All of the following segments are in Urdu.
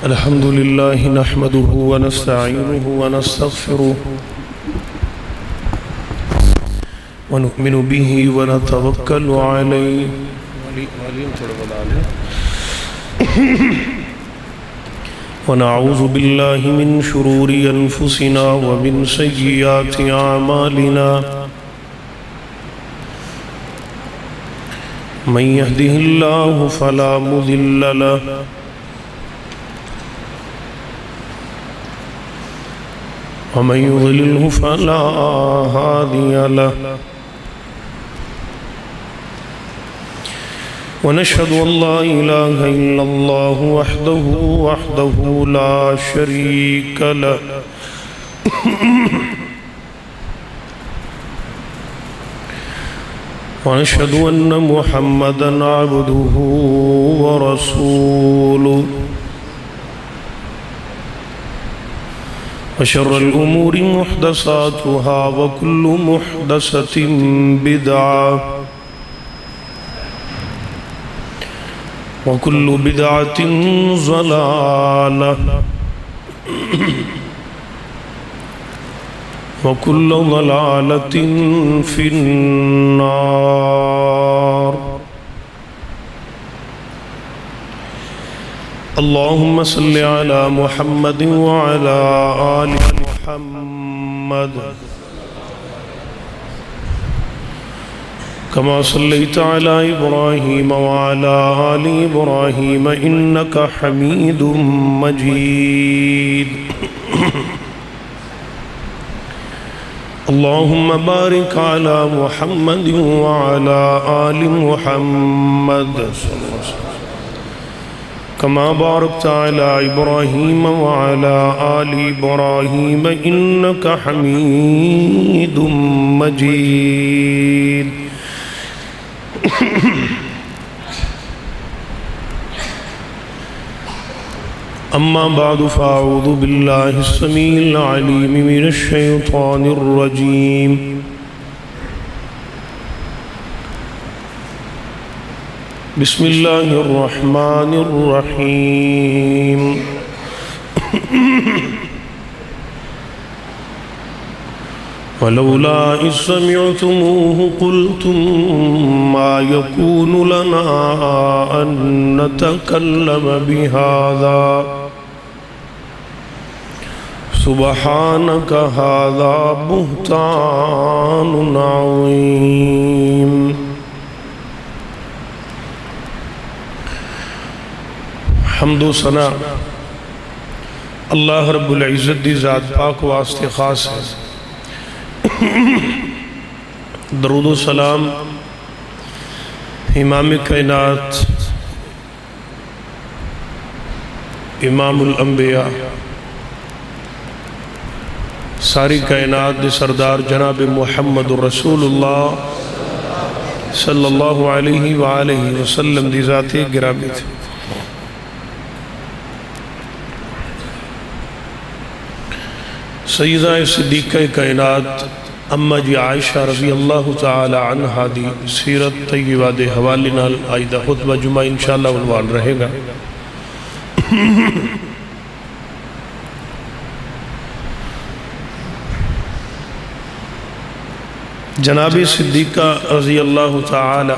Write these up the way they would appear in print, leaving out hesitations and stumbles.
الحمد لله نحمده ونستعينه ونستغفره ونؤمن به ونتوكل عليه ونعوذ بالله من شرور أنفسنا ومن سيئات أعمالنا من يهده الله فلا مضل له ومن يضلله فلا هادي له ونشهد أن لا إله إلا الله وحده لا شريك له ونشهد أن محمدا عبده ورسوله وشر الأمور محدثاتها وكل محدثة بدعة وكل بدعة ضلالة وكل ضلالة في النار. اللهم صل على محمد وعلى آل محمد كما صليت على إبراهيم وعلى آل إبراهيم إنك حميد مجيد. اللهم بارك على محمد وعلى آل محمد كما باركت على إبراهيم وعلى آل إبراهيم إنك حميد مجيد. أما بعد فأعوذ بالله السميع العليم من الشيطان الرجيم. بسم الله الرحمن الرحيم. ولولا إذ سمعتموه قلتم ما يكون لنا أن نتكلم بهذا سبحانك هذا بهتان عظيم. حمد و ثنا اللہ رب العزت دی ذات پاک واسطے خاص ہے. درود و سلام امام کائنات امام الانبیاء ساری کائنات دے سردار جناب محمد رسول اللہ صلی اللہ علیہ وآلہ وسلم دی ذات گرامی تھی. سیدہ صدیقہ کائنات اما جی عائشہ رضی اللہ تعالی عنہا دی سیرت طیبہ دے حوالے نال آئیدہ خطبہ جمعہ انشاءاللہ عنوان رہے گا. جناب صدیقہ رضی اللہ تعالی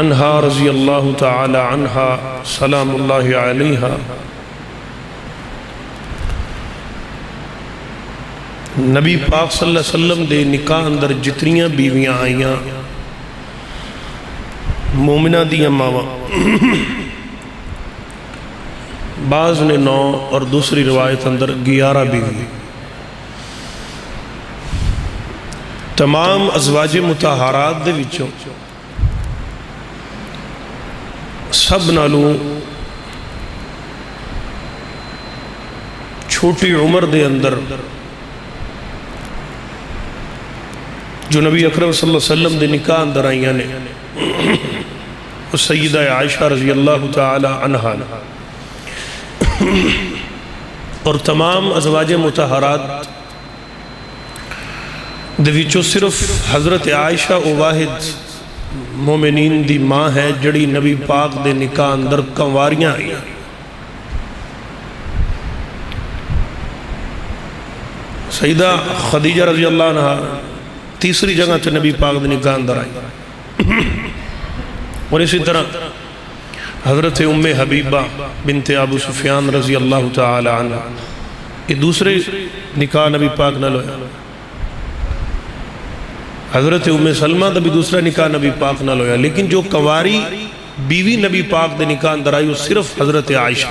عنہا رضی اللہ تعالی عنہا سلام اللہ علیہا نبی پاک صلی اللہ علیہ وسلم دے نکاح اندر جتنیاں بیویاں آئیاں مومنہ دیاں ماواں بعض نے 9 اور دوسری روایت اندر 11 بیوی. تمام ازواج مطہرات دے وچوں سب نالوں چھوٹی عمر دے اندر جو نبی اکرم صلی اللہ علیہ وسلم دے نکاح اندر آئیاں نے سیدہ عائشہ رضی اللہ تعالی عنہا اور تمام ازواج مطہرات دے وچوں صرف حضرت عائشہ و واحد مومنین دی ماں ہے جڑی نبی پاک دے نکاح اندر کنواریاں آئی. سیدہ خدیجہ رضی اللہ عنہ تیسری جگہ تو نبی پاک دے نکاح اندر آئی. اور اسی طرح حضرت ام حبیبہ بنت ابو سفیان رضی اللہ تعالی عنہ یہ دوسرے نکاح نبی پاک نہ لویا. حضرت ام سلمہ دا بھی دوسرا نکاح نبی پاک نہ لویا. لیکن جو کنواری بیوی نبی پاک دے نکاح اندر آئی وہ صرف حضرت عائشہ.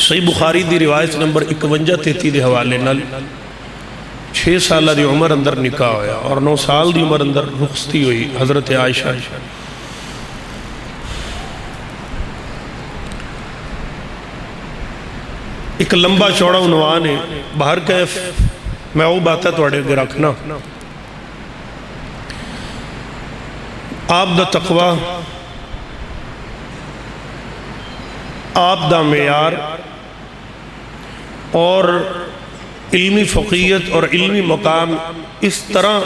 صحیح بخاری دی روایت نمبر 51-33 دے حوالے نال 6 سالہ دی عمر اندر نکاح ہویا اور 9 سال دی عمر اندر رخصتی ہوئی حضرت عائشہ. ایک لمبا چوڑا عنوان ہے باہر کیف میں وہ باتیں توڑے گے رکھنا. آپ دا تقوی آپ دا معیار اور علمی فقیت اور علمی مقام اس طرح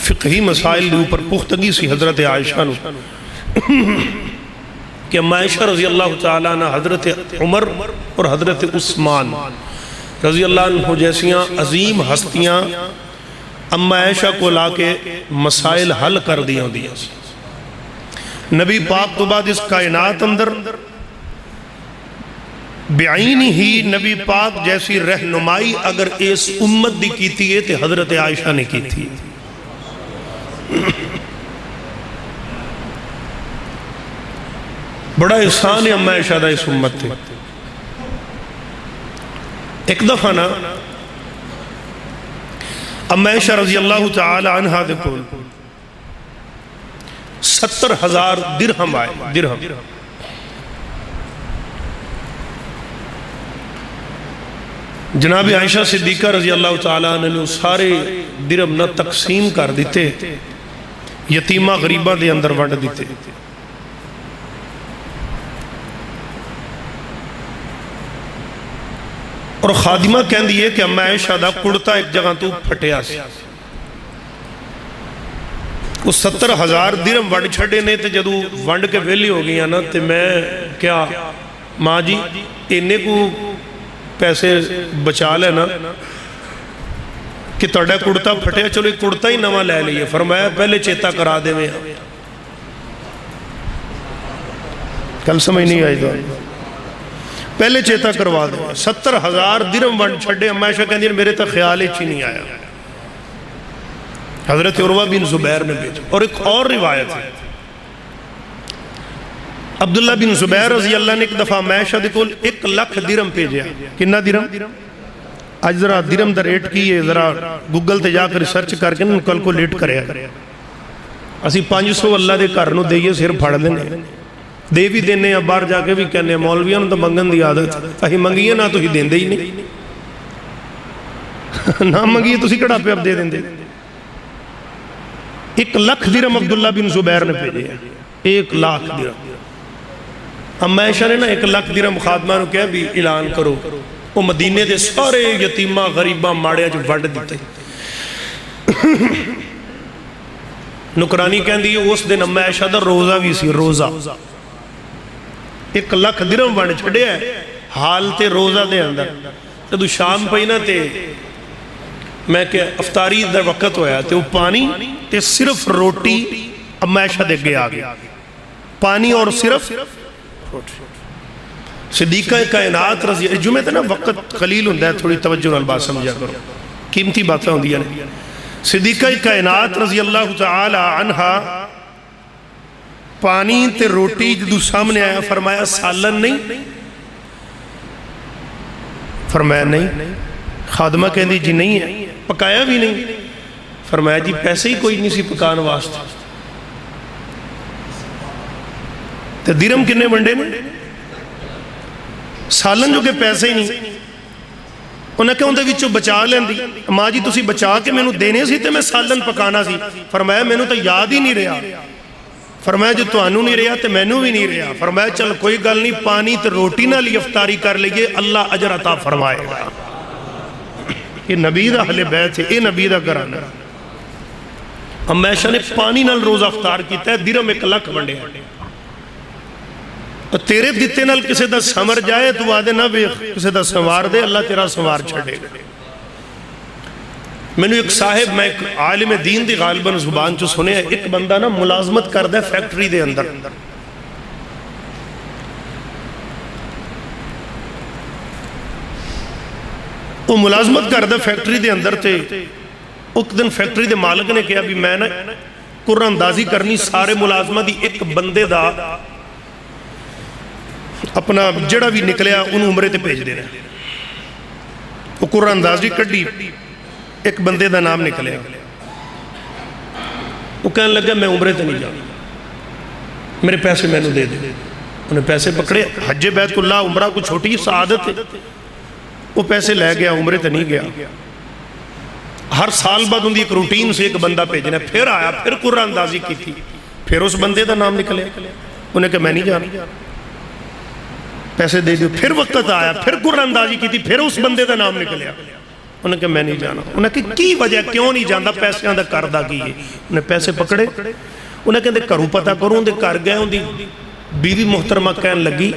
فقہی مسائل دے اوپر پختگی سی حضرت عائشہ نو کہ اما عائشہ رضی اللہ تعالیٰ عنہ حضرت عمر اور حضرت عثمان رضی اللہ عنہ جیسیاں عظیم ہستیاں اما عائشہ کو لا کے مسائل حل کر دیا دیا. نبی پاک تو بعد اس کائنات اندر بعین ہی نبی پاک جیسی رہنمائی اگر اس امت دی کیتی ہے تو حضرت عائشہ نے کی تھی. بڑا احسان ہے اما عائشہ دا اس امت تھے. ایک دفعہ نا اما عائشہ رضی اللہ تعالی عنہ دے کول 70,000 درہم آئے. درہم جناب عائشہ صدیقہ رضی اللہ تعالی عنہ نے سارے درہم نہ تقسیم کر دیتے یتیمہ غریبہ دے اندر ونڈ دیتے. اور خادمہ کہن دیئے کہ اما عائشہ دا کڑتا ایک جگہ تو پھٹیا سی. اس 70,000 درہم ونڈ چھڑے نے تے جدو ونڈ کے ویلی ہو گئی نا تے میں کیا ماں جی انہیں کو پیسے بچا لینا کہ توڑا کڑتا پھٹیا چلو ایک کڑتا ہی نوہ لے لئے. فرمایا پہلے چیتا کرا دے میں کل سمجھ نہیں آئی تو پہلے چیتا کروا دے. 70,000 درہم ونڈ چھڑے اما عائشہ کہندی میرے تا خیال ہی نہیں آیا. حضرت عروہ بن زبیر نے بھیجا. اور ایک اور روایت ہے عبداللہ بن زبیر رضی اللہ نے ایک دفعہ اما عائشہ دے کول 1,00,000 درہم بھیجیا. کنا درہم؟ آج ذرا درہم دا ریٹ کی ہے ذرا گوگل تے جا کر ریسرچ کر کے کل کو لیٹ کرے. اسی 500 اللہ دے کرنو دئیے سر پھڑ دینے دے بھی دینے یا بار جا کے بھی کہنے مولویاں تو منگن دی عادت اہی منگیے نہ تو ہی دین دے ہی نہیں نہ منگیے تو اسی کڑا پہ اب دے دیں دے. 1,00,000 درہم عبداللہ بن زبیر نے بھیجے. 1,00,000 درہم اما عائشہ نے نا 1,00,000 درہم خادمہ نو کہہ بھی اعلان کرو. وہ مدینے دے سارے یتیمہ غریبہ ماڑیا جو وڈ دیتے. نکرانی کہن دی اس دن اما عائشہ دا روزہ بھی سی. روزہ 1,00,000 درہم وڈ چھڑے ہے حال تے روزہ دے اندر. جدو شام پہینا تے میں کہ افطاری دا وقت ہویا تے وہ پانی تے صرف روٹی اما عائشہ دے گے آگے. پانی اور صرف صدیقہ کائنات رضی اللہ جمعہ تے نا وقت قلیل ہوندہ ہے تھوڑی توجہ نال بات سمجھا کرو قیمتی باتیں ہوندی ہیں. صدیقہ کائنات رضی اللہ تعالی عنہ پانی تے روٹی جدو سامنے آیا فرمایا سالن نہیں؟ فرمایا نہیں. خادمہ کہن دی جی نہیں ہے. پکایا بھی نہیں؟ فرمایا جی پیسے ہی کوئی نہیں سی پکان واسطے. تے درہم کنے ونڈے نے سالن جو کہ پیسے ہی نہیں. انہیں کہ اندھے وچوں بچا لیں دی ماں جی تسی بچا کے میں نو دینے سی تے میں سالن پکانا سی. فرمایا میں نو تو یاد ہی نہیں رہا. فرمایا جو تو آنو نہیں رہا تے میں نو بھی نہیں رہا. فرمایا چل کوئی گل نہیں پانی تے روٹی نہ لی افطاری کر لئے اللہ اجر عطا فرمائے گا. یہ نبی دا اہل بیت ہے. یہ نبی دا گھرانا. عماشہ نے پانی نال روزہ افطار کیتا ہے، درہم 1 لاکھ ونڈے تیرے دیتے نال کسے دا سمر جائے تو آدھے نہ ویخ کسے دا سنوار دے، اللہ تیرا سنوار چھڑے گا۔ میں نے ایک صاحب، میں ایک عالم دین دی غالباً زبان چو سنے، ایک بندہ نا ملازمت کر دے فیکٹری دے اندر، وہ ملازمت کر دے فیکٹری دے اندر تے ایک دن فیکٹری دے مالک نے کہا بھی میں نا قرآن اندازی کرنی سارے ملازمہ دی ایک بندے دا اپنا جڑا بھی نکلیا انہوں عمرے تے بھیج دے رہے، وہ قرآن اندازی کڑی ایک بندے دا نام نکلیا، وہ کہنے لگا میں عمرے تے نہیں جانا، میرے پیسے میں نے دے دے۔ انہیں پیسے پکڑے، حج بیت اللہ عمرہ کو چھوٹی سعادت ہے، وہ پیسے لے گیا، عمرے تے نہیں گیا۔ ہر سال بعد ان دی ایک روٹین سے ایک بندہ بھیجنا، پھر آیا، پھر قرآن اندازی کی تھی، پھر اس بندے دا نام نکلیا، انہیں کہا میں نہیں جانا، پیسے دے دیو۔ پھر وقت آیا، پھر قرآن اندازی کی تھی، پھر اس بندے دا نام نکلیا، انہیں کہا میں نہیں جانا۔ انہیں کہا کی وجہ کیوں نہیں جانا؟ پیسے آندہ کردہ کی ہے۔ انہیں پیسے پکڑے، انہیں کہا دے کروں پتہ کروں، دے کر گئے، ان دی بیوی محترمہ کہنے لگی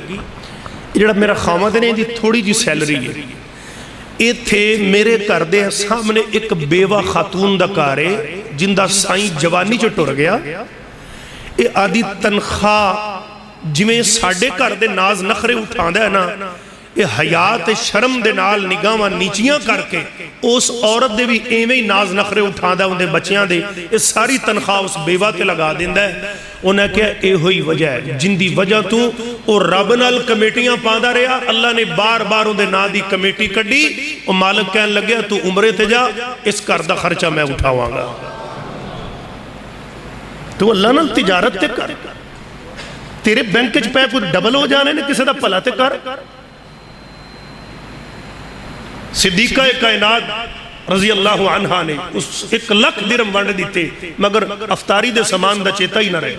یہ جڑا میرا خامد نے دی تھوڑی جی سیلری ہے، یہ تھے میرے کردے سامنے ایک بیوہ خاتون دا کارے جن دا سائیں جوانی چو ٹر گیا، یہ آدھی تنخواہ جمیں ساڑھے کردے ناز نخرے اٹھان دے نا، یہ حیات شرم دے نال نگاہاں نیچیاں کر کے اس عورت دے بھی ایویں ناز نخرے اٹھان دے ان دے بچیاں دے، یہ ساری تنخواہ اس بیوہ تے لگا دیں دے۔ انہیں کہا اے ہوئی وجہ ہے جن دی وجہ تو او رب نال کمیٹیاں پاندہ رہا، اللہ نے بار بار ان دے نا دی کمیٹی کڑی، اور مالک کہنے لگیا تو عمرے تے جا، اس کردہ خرچہ میں اٹھاواں گا۔ تو اللہ نال تجارت تے کر، تیرے بینک چ پے کوئی ڈبل ہو جانے نے کسے دا پلا تے کر۔ صدیقہ کائنات رضی اللہ عنہ نے اس 1 لاکھ درہم ونڈ دیتے، مگر افطاری دے سامان دا چیتا ہی نہ رہے۔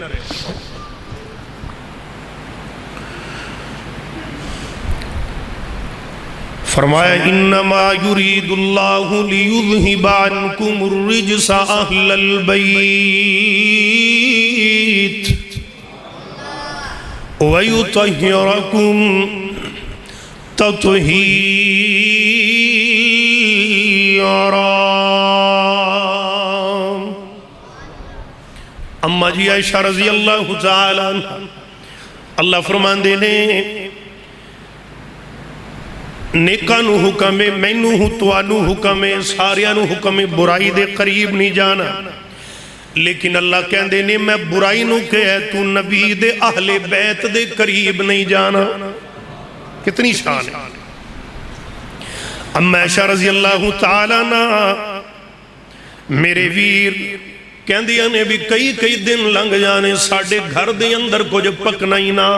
فرمایا انما یرید اللہ لیذہب عنکم الرجس اہل البیت وَيُطَهِّرَكُمْ تَطْهِيرًا۔ اما جی عائشہ رضی اللہ تعالیٰ عنہ، اللہ فرمان دینے نیکانو حکم ہے، مینو توانو حکم ہے، ساریانو حکم ہے برائی دے قریب نہیں جانا، لیکن اللہ کہن دینے میں برائی نو کہ ہے تو نبی دے اہل بیت دے قریب نہیں جانا۔ کتنی شان ہے۔ اما عائشہ رضی اللہ تعالیٰ نا میرے ویر کہن دیا نے بھی کئی دن لنگ جانے، ساڑھے گھر دے اندر کچھ پکنا ہی نہ،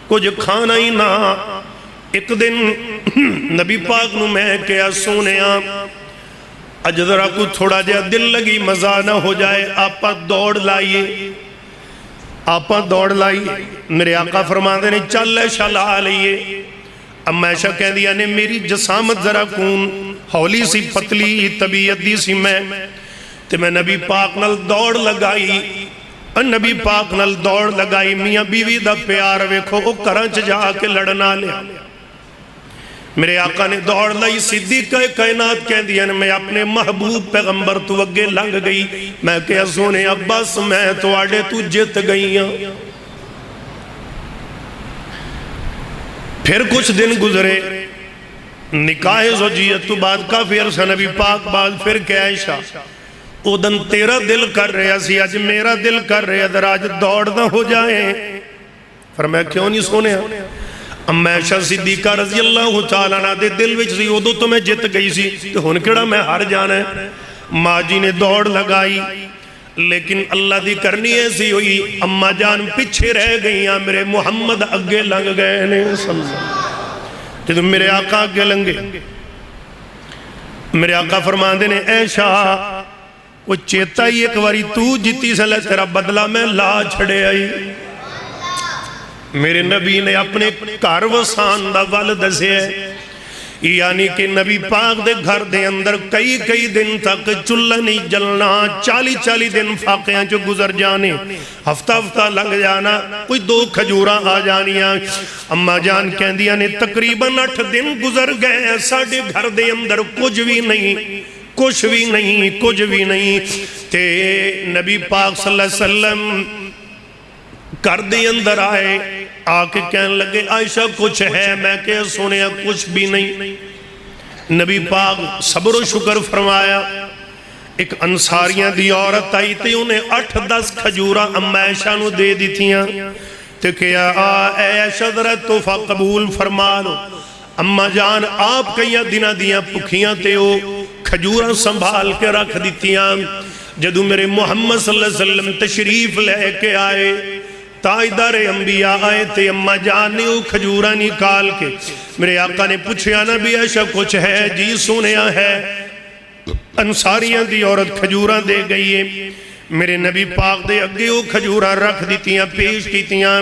کچھ کھانا ہی نہ۔ ایک دن نبی پاک نو میں کیا سونیا اجدرہ کو تھوڑا جا دل لگی مزہ نہ ہو جائے، آپا دوڑ لائیے، آپا دوڑ لائیے۔ میرے آقا فرماندے نے چل شلا لئیے۔ اما عائشہ کہہ دیا نے میری جسامت ذرا کون ہولی سی پتلی طبیعت دی سی میں تے میں نبی پاک نل دوڑ لگائی، نبی پاک نل دوڑ لگائی، میاں بیوی دا پیار ویکھو او کرنچ جا کے لڑنا لیا۔ میرے آقا نے دوڑ لائی، صدیقہ کائنات کہہ دیا میں اپنے محبوب پیغمبر تو اگے لنگ گئی، میں کہا سونے عباس میں تو آڑے تو جت گئی ہیں۔ پھر کچھ دن گزرے، نکاح زوجیت تو بعد کافی عرصہ نبی پاک بعد پھر کہ عائشہ او دن تیرا دل کر رہا سی، آج میرا دل کر رہا در آج دوڑ نہ ہو جائیں۔ فرمایا کیوں نہیں سونے؟ اما عائشہ صدیقہ رضی اللہ تعالیٰ عنہ دے دل وچ سی ادو تو میں جت گئی سی تو ہن کیڑا میں ہار جانا ہے۔ ماں جی نے دوڑ لگائی لیکن اللہ دی کرنی ایسی ہوئی، اما جان پیچھے رہ گئی ہیں، میرے محمد اگے لنگ گئے نے جب میرے آقا اگے لنگے۔ میرے آقا فرماندے نے عائشہ وہ چیتا ہی ایک واری تو جیتی سے لے تیرا بدلہ میں لا چھڑے آئی۔ میرے نبی نے اپنے کار وسان دا ول دسے یعنی کہ نبی پاک دے گھر دے اندر کئی دن تک چولہا نہیں جلنا، 40 دن فاقیاں جو گزر جانے، ہفتہ لنگ جانا، کوئی 2 کھجوراں آ جانیاں۔ اماں جان کہندیاں نے تقریباً 8 دن گزر گئے، ساڑھے گھر دے اندر کچھ بھی نہیں تے نبی پاک صلی اللہ علیہ وسلم گھر دے اندر آئے، آ کے کہنے لگے عائشہ کچھ ہے؟ میں کہ سنیا کچھ بھی نہیں۔ نبی پاک صبر و شکر فرمایا۔ ایک انصاریاں دی عورت آئی تے انہیں 8-10 کھجورہ اماں عائشہ نو دے دیتیاں تے کہا اے عائشہ ذرا تحفہ قبول فرما لو۔ اماں جان آپ کئیاں دنہ دیاں پکھیاں تے او کھجورہ سنبھال کے رکھ دیتیاں۔ جدو میرے محمد صلی اللہ علیہ وسلم تشریف لے کے آئے، تاجدار انبیاء آئے تھے، اماں جان نے وہ کھجورہ نکال کے میرے آقا نے پوچھا نبی عائشہ کچھ ہے؟ جی سنیا ہے۔ انصاریاں دی عورت کھجورہ دے گئی ہے، میرے نبی پاک دے اگے وہ کھجورہ رکھ دیتیاں، پیش کیتیاں،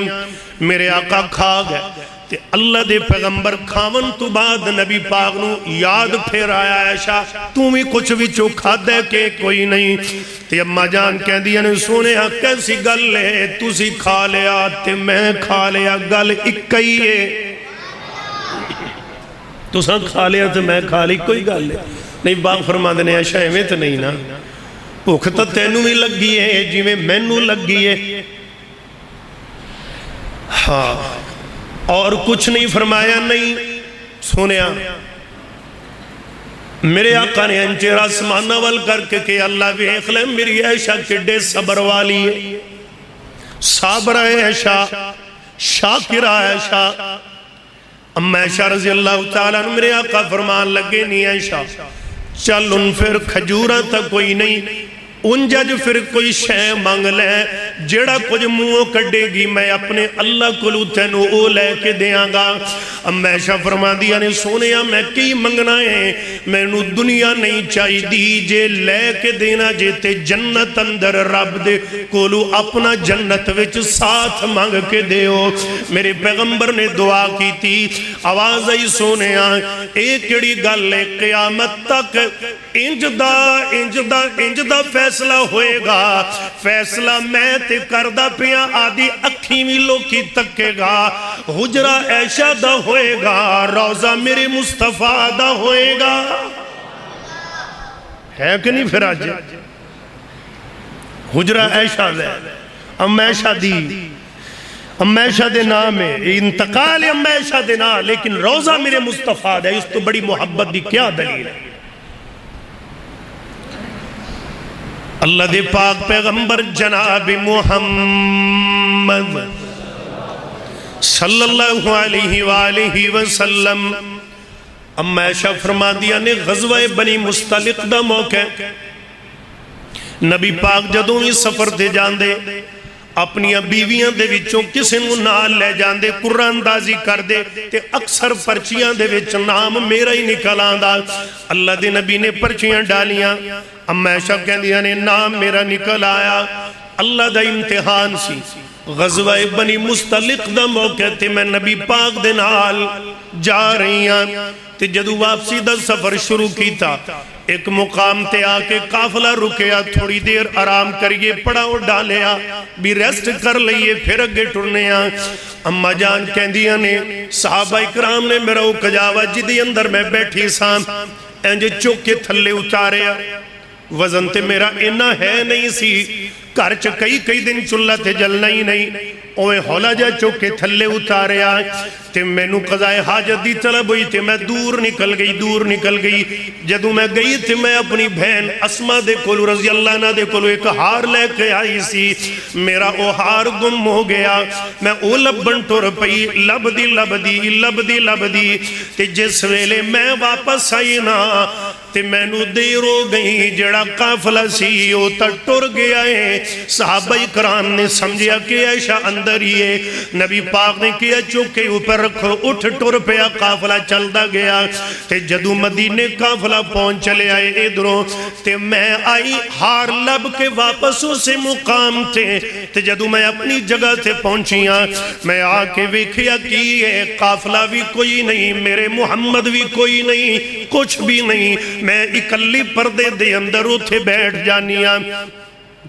میرے آقا کھا گئے تے اللہ دے پیغمبر کھاون تو بعد نبی پاک نو یاد پھر آیا عائشہ تمہیں کچھ بھی چوکھا دے کے کوئی نہیں تے اماں جان کہہ دیا نے سونے کیسی گل ہے تسی کھا لیا تے میں کھا لیا گل اکئی ہے تساں کھا لیا تے میں کھا لی کوئی گل ہے نہیں باغ فرما دینے عائشہ ایویں تے نہیں نا بھوک تو تینوں بھی لگی ہے جی میں مینوں لگی ہے ہاں اور کچھ نہیں فرمایا نہیں سنیا میرے آقا نے انچیر آسمانہ وال کر کے کہ اللہ ویکھ لے میری عائشہ کڈے صبر والی ہے صابر عائشہ شاکر عائشہ اما عائشہ رضی اللہ تعالیٰ میرے آقا فرمان لگے نہیں عائشہ چل ان پھر کھجورہ تا کوئی نہیں ان جج پھر کوئی شے مانگ لے جڑا کچھ منہوں کڈے گی میں اپنے اللہ کو تینو او لے کے دیاں گا ام عائشہ فرما دیا نے سونیا میں کی منگنا ہے میں نو دنیا نہیں چاہی دی جے لے کے دینا جے تے جنت اندر رب دے کولو اپنا جنت وچ ساتھ مانگ کے دیو میرے پیغمبر نے دعا کی تھی آواز آئی سونیا ایک کڑی گل قیامت تک انجدہ فیصلہ ہوئے گا فیصلہ میں تے کردہ پیا آدھی اکھی ملو کی تکے گا حجرہ عائشہ دا ہوئے گا روزہ میرے مصطفیٰ دا ہوئے گا ہے کہ نہیں پھر آج حجرہ عائشہ دے ام عائشہ دی ام عائشہ دے نام ہے انتقال ام عائشہ دے نام لیکن روزہ میرے مصطفیٰ دے اس تو بڑی محبت دی کیا دلیل ہے اللہ دے پاک پیغمبر جناب محمد صلی اللہ علیہ وآلہ وسلم اما عائشہ فرما دیا نے غزوہ بنی مستلق دا موقع نبی پاک جدوں ہی سفر دے جان دے اپنی بیویاں دے وچوں کسی نو نال لے جان دے قرآن اندازی کر دے تے اکثر پرچیاں دے وچ نام میرا ہی نکل آندا اللہ دے نبی نے پرچیاں ڈالیاں اما عائشہ کہہ دیا نے نام میرا نکل آیا اللہ دا امتحان سی غزوہ بنی مستلق دا موقع تے میں نبی پاک دے نال جا رہی ہیں تے جدو واپسی دا سفر شروع کی تھا ایک مقام تے آکے قافلہ رکیا تھوڑی دیر آرام کریے پڑاؤ ڈالیا بھی ریسٹ کر لئیے پھر اگے ٹرنیا اما جان کہندیاں نے صحابہ اکرام نے میرا کجاوا جدی اندر میں بیٹھی سام انجے چوکے تھلے اتاریا وزن تے میرا انہ ہے نہیں سی کارچ کئی دن چلہ تے جلنا ہی نہیں اوے ہولا جا چوکے تھلے اتارے آئے تے میں نو قضائے حاجت دی طلب ہوئی تے میں دور نکل گئی جدو میں گئی تے میں اپنی بہن اسما دے کولو رضی اللہ عنہ دے کولو ایک ہار لے کے آئی سی میرا او ہار گم ہو گیا میں او لبن ٹور پئی لب دی تے جس ویلے میں واپس آئی نا تے مینو دیر ہو گئی جڑا قافلہ سی وہ تا ٹر گیا ہے صحابہ کرام نے سمجھیا کہ عائشہ اندر ہی ہے نبی پاک نے کیا چوکے اوپر رکھو اٹھ ٹر پیا قافلہ چلدا گیا تے جدو مدینے قافلہ پہنچ چلے آئے ادھروں تے میں آئی ہار لب کے واپس اسے مقام تے جدو میں اپنی جگہ تے پہنچیاں میں آ کے ویکھیا کی ہے قافلہ بھی کوئی نہیں میرے محمد بھی کوئی نہیں کچھ بھی نہیں میں اکلی پردے دے اندر اتھے بیٹھ جانیاں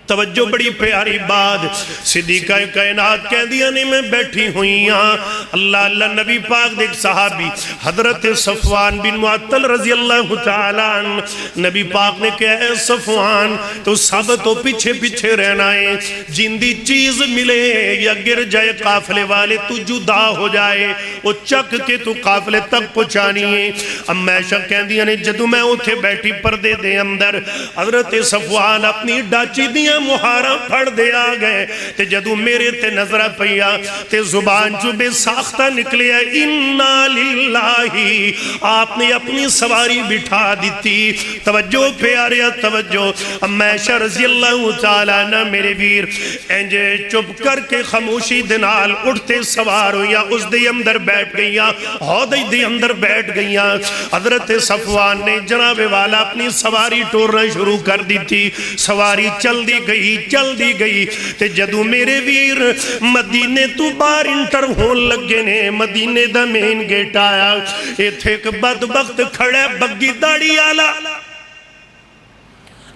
توجہ بڑی پیاری بات صدیقہ کائنات کہہ دیا نہیں میں بیٹھی ہوئی ہاں اللہ نبی پاک دیکھ صحابی حضرت صفوان بن معطل رضی اللہ تعالیٰ عنہ نبی پاک نے کہا اے صفوان تو سب تو پیچھے پیچھے رہنا ہے جندی چیز ملے یا گر جائے قافلے والے تو جدا ہو جائے وہ چک کے تو قافلے تک پہنچانی ہے اب میں شک کہہ دیا نہیں جدو میں اتھے بیٹھی پردے دے اندر حضرت صفوان اپنی ڈاچی دیا محارہ پڑھ دے آگئے تے جدو میرے تے نظرہ پیا تے زبان جو بے ساختہ نکلے اِنَّا لِلَّهِ آپ نے اپنی سواری بٹھا دیتی توجہ پیارے توجہ امیشہ رضی اللہ تعالیٰ عنہ میرے ویر انجے چپ کر کے خاموشی دنال اٹھتے سوار ہویا اس دے اندر بیٹھ گئیاں ہودی دے اندر بیٹھ گئیاں حضرت صفوان نے جناب والا اپنی سواری ٹورنا شروع کر دی تھی سواری چل دی گئی تے جدو میرے ویر مدینے تو بار انٹر ہون لگے نے مدینے دا مین گیٹ آیا ایتھے ایک بدبخت کھڑے بگی داڑی آلا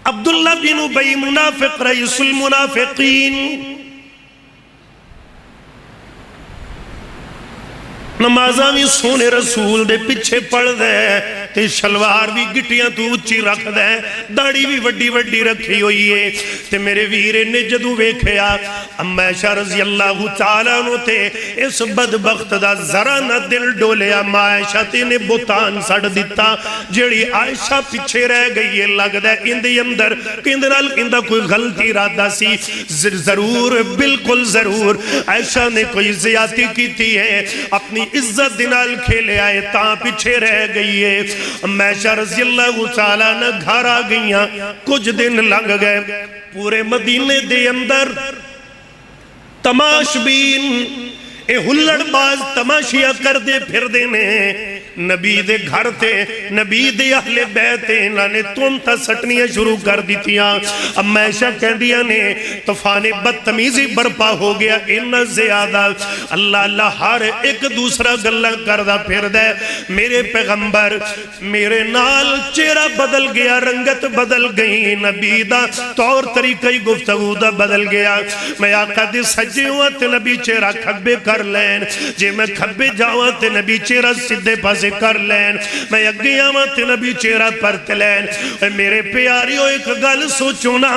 عبداللہ بن ابی منافق رئیس المنافقین نمازاں بھی سونے رسول دے پیچھے پڑھ دے تے شلوار بھی گٹیاں تو اچھی رکھ دے داڑی بھی وڈی وڈی رکھی ہوئی ہے تے میرے ویرے نے جدو ویکھیا امیشہ رضی اللہ تعالیٰ عنہ تے اس بدبخت دا ذرا نہ دل ڈولیا عائشہ تے نے بوتان سڑ دیتا جڑی عائشہ پیچھے رہ گئی ہے لگ دے اندے اندر کندرال اندہ کوئی غلطی ارادہ سی ضرور بالکل ضرور عائشہ نے کوئی زیادتی کی تھی ہے اپنی عزت دنال کھیلے آئے تاں پیچھے رہ گئی ہے عائشہ رضی اللہ تعالیٰ نہ گھر آ گئیاں کچھ دن لگ گئے پورے مدینے دے اندر تماش بین اے ہلڑ باز تماشیاں کر دے پھر دینے نبی دے گھر تے نبی دے اہل بیتے انہاں نے تم تا سٹنیاں شروع کر دیتیاں اب میشہ کہہ دیا نے طوفان بدتمیزی برپا ہو گیا انہا زیادہ اللہ ہر ایک دوسرا گلہ کردہ پھر دے میرے پیغمبر میرے نال چہرہ بدل گیا رنگت بدل گئی نبی دا طور طریقہ گفتگو دا بدل گیا میں آقا دے سجے ہوا تے نبی چہرہ کھبے کر لین جے میں کھبے جاؤں تے نبی چہرہ سدھے پاسے کر لین میں اگے آمد نبی چہرہ پرت لین میرے پیاریوں ایک گل سوچونا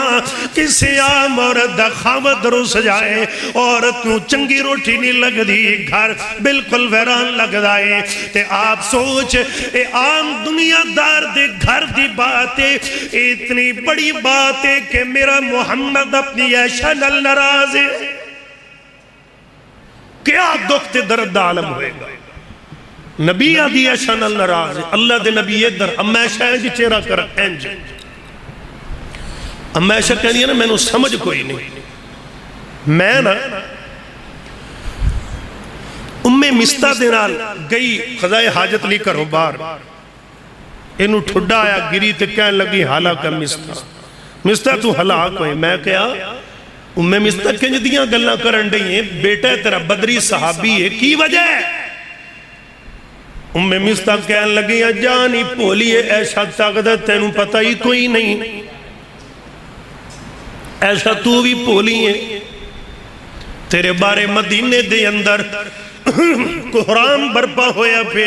کسی عام عورت دا خامد روس جائے عورت نو چنگی روٹی نہیں لگ دی گھر بالکل ویران لگ دائے تے آپ سوچ اے عام دنیا دار دے گھر دی بات ہے اتنی بڑی بات ہے کہ میرا محمد اپنی عائشہ نال ناراض ہے کیا دکھ درد عالم ہوئے گا نبی آدھی عائشہ نال ناراض ہے اللہ دے نبی ادھر اما عائشہ ہے جی چہرہ کر انج اما عائشہ کہہ دیا نا میں نے سمجھ کوئی نہیں میں نا مستہ دینال گئی قضائے حاجت لی کرو بار انہوں ٹھڈا آیا گری تے کہنے لگی حالا کا مستہ تو ہلاک ہوئے میں کہا مستہ کنج دیاں گلہ کرن رہی ہیں بیٹا تیرا بدری صحابی ہے کی وجہ ہے مستہ کہنے لگی جانی پولی ہے ایسا طاقت تینوں پتہ ہی کوئی نہیں ایسا تو بھی پولی ہے تیرے بارے مدینے دے اندر کوہرام برپا ہویا پہ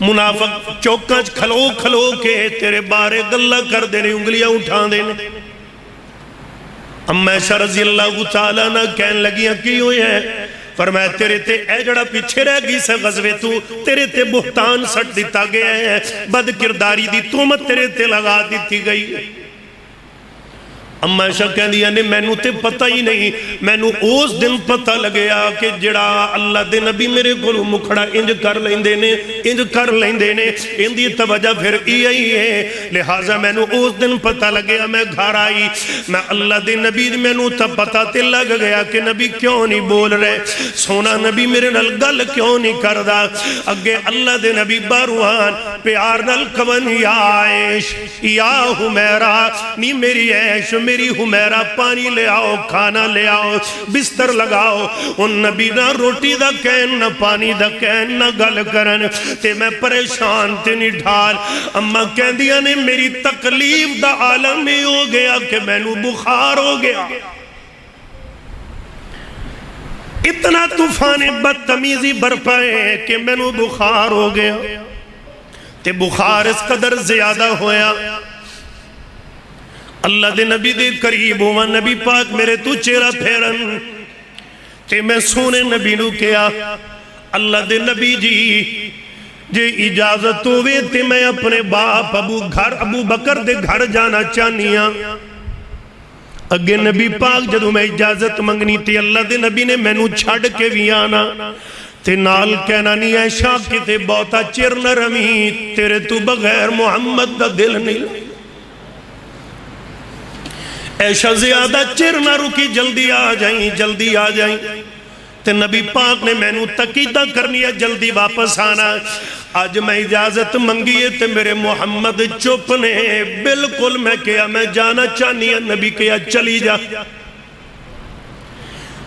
منافق چوکج کھلو کھلو کے تیرے بارے گلہ کر دینے انگلیاں اٹھا دینے عائشہ رضی اللہ تعالیٰ نہ کہنے لگیاں کی ہوئی ہے فرمایا تیرے تے اے جڑا پیچھے رہ گئی سے غزوے تو تیرے تے بہتان سٹ دیتا گیا ہے بد کرداری دی تومت تیرے تے لگا دیتی گئی اما عائشہ کہندیاں نے مینوں تے پتہ ہی نہیں، مینوں اس دن پتہ لگیا کہ جڑا اللہ دے نبی میرے کولوں مکھڑا انج کر لیندے نے، انج کر لیندے نے، اندی توجہ پھر یہی ہے۔ لہٰذا مینوں اس دن پتہ لگیا، میں گھر آئی، میں اللہ دے نبی مینوں تے پتہ تے لگ گیا کہ نبی کیوں نہیں بول رہے، سونا نبی میرے نال گل کیوں نہیں کردا۔ اگے اللہ دے نبی باروان پیار نال کون یا عائش یا حمیرہ، نی میری عائش میری حمیرہ پانی لے آؤ، کھانا لے آؤ، بستر لگاؤ۔ ان نبی نہ روٹی دا کہن نہ پانی دا کہن نہ گل کرن، تے میں پریشان تے نہیں ڈھال۔ اما کہندیاں نے میری تکلیف دا عالم ہی ہو گیا کہ میں نو بخار ہو گیا، اتنا طوفان بدتمیزی برپائے کہ میں نو بخار ہو گیا، تے بخار اس قدر زیادہ ہویا۔ اللہ دے نبی دے قریب ہوا، نبی پاک میرے تو چہرہ پھیرن، تے میں سونے نبی نو کیا اللہ دے نبی جی جے اجازت ہوئے تے میں اپنے باپ ابو بکر دے گھر جانا چاہنیاں۔ اگے نبی پاک جدو میں اجازت منگنی تے اللہ دے نبی نے میں نو چھڑ کے بھی آنا، تے نال کہنا نہیں عائشہ کتے بہتا چر نہ رمی، تیرے تو بغیر محمد دا دل نہیں، عائشہ زیادہ چر نہ رکی، جلدی آ جائیں جلدی آ جائیں۔ تے نبی پاک نے میں نو تقیدہ کرنی ہے جلدی واپس آنا۔ آج میں اجازت منگیے تے میرے محمد چپ نے بالکل میں کیا میں جانا چاہنی ہے، نبی کیا چلی جا۔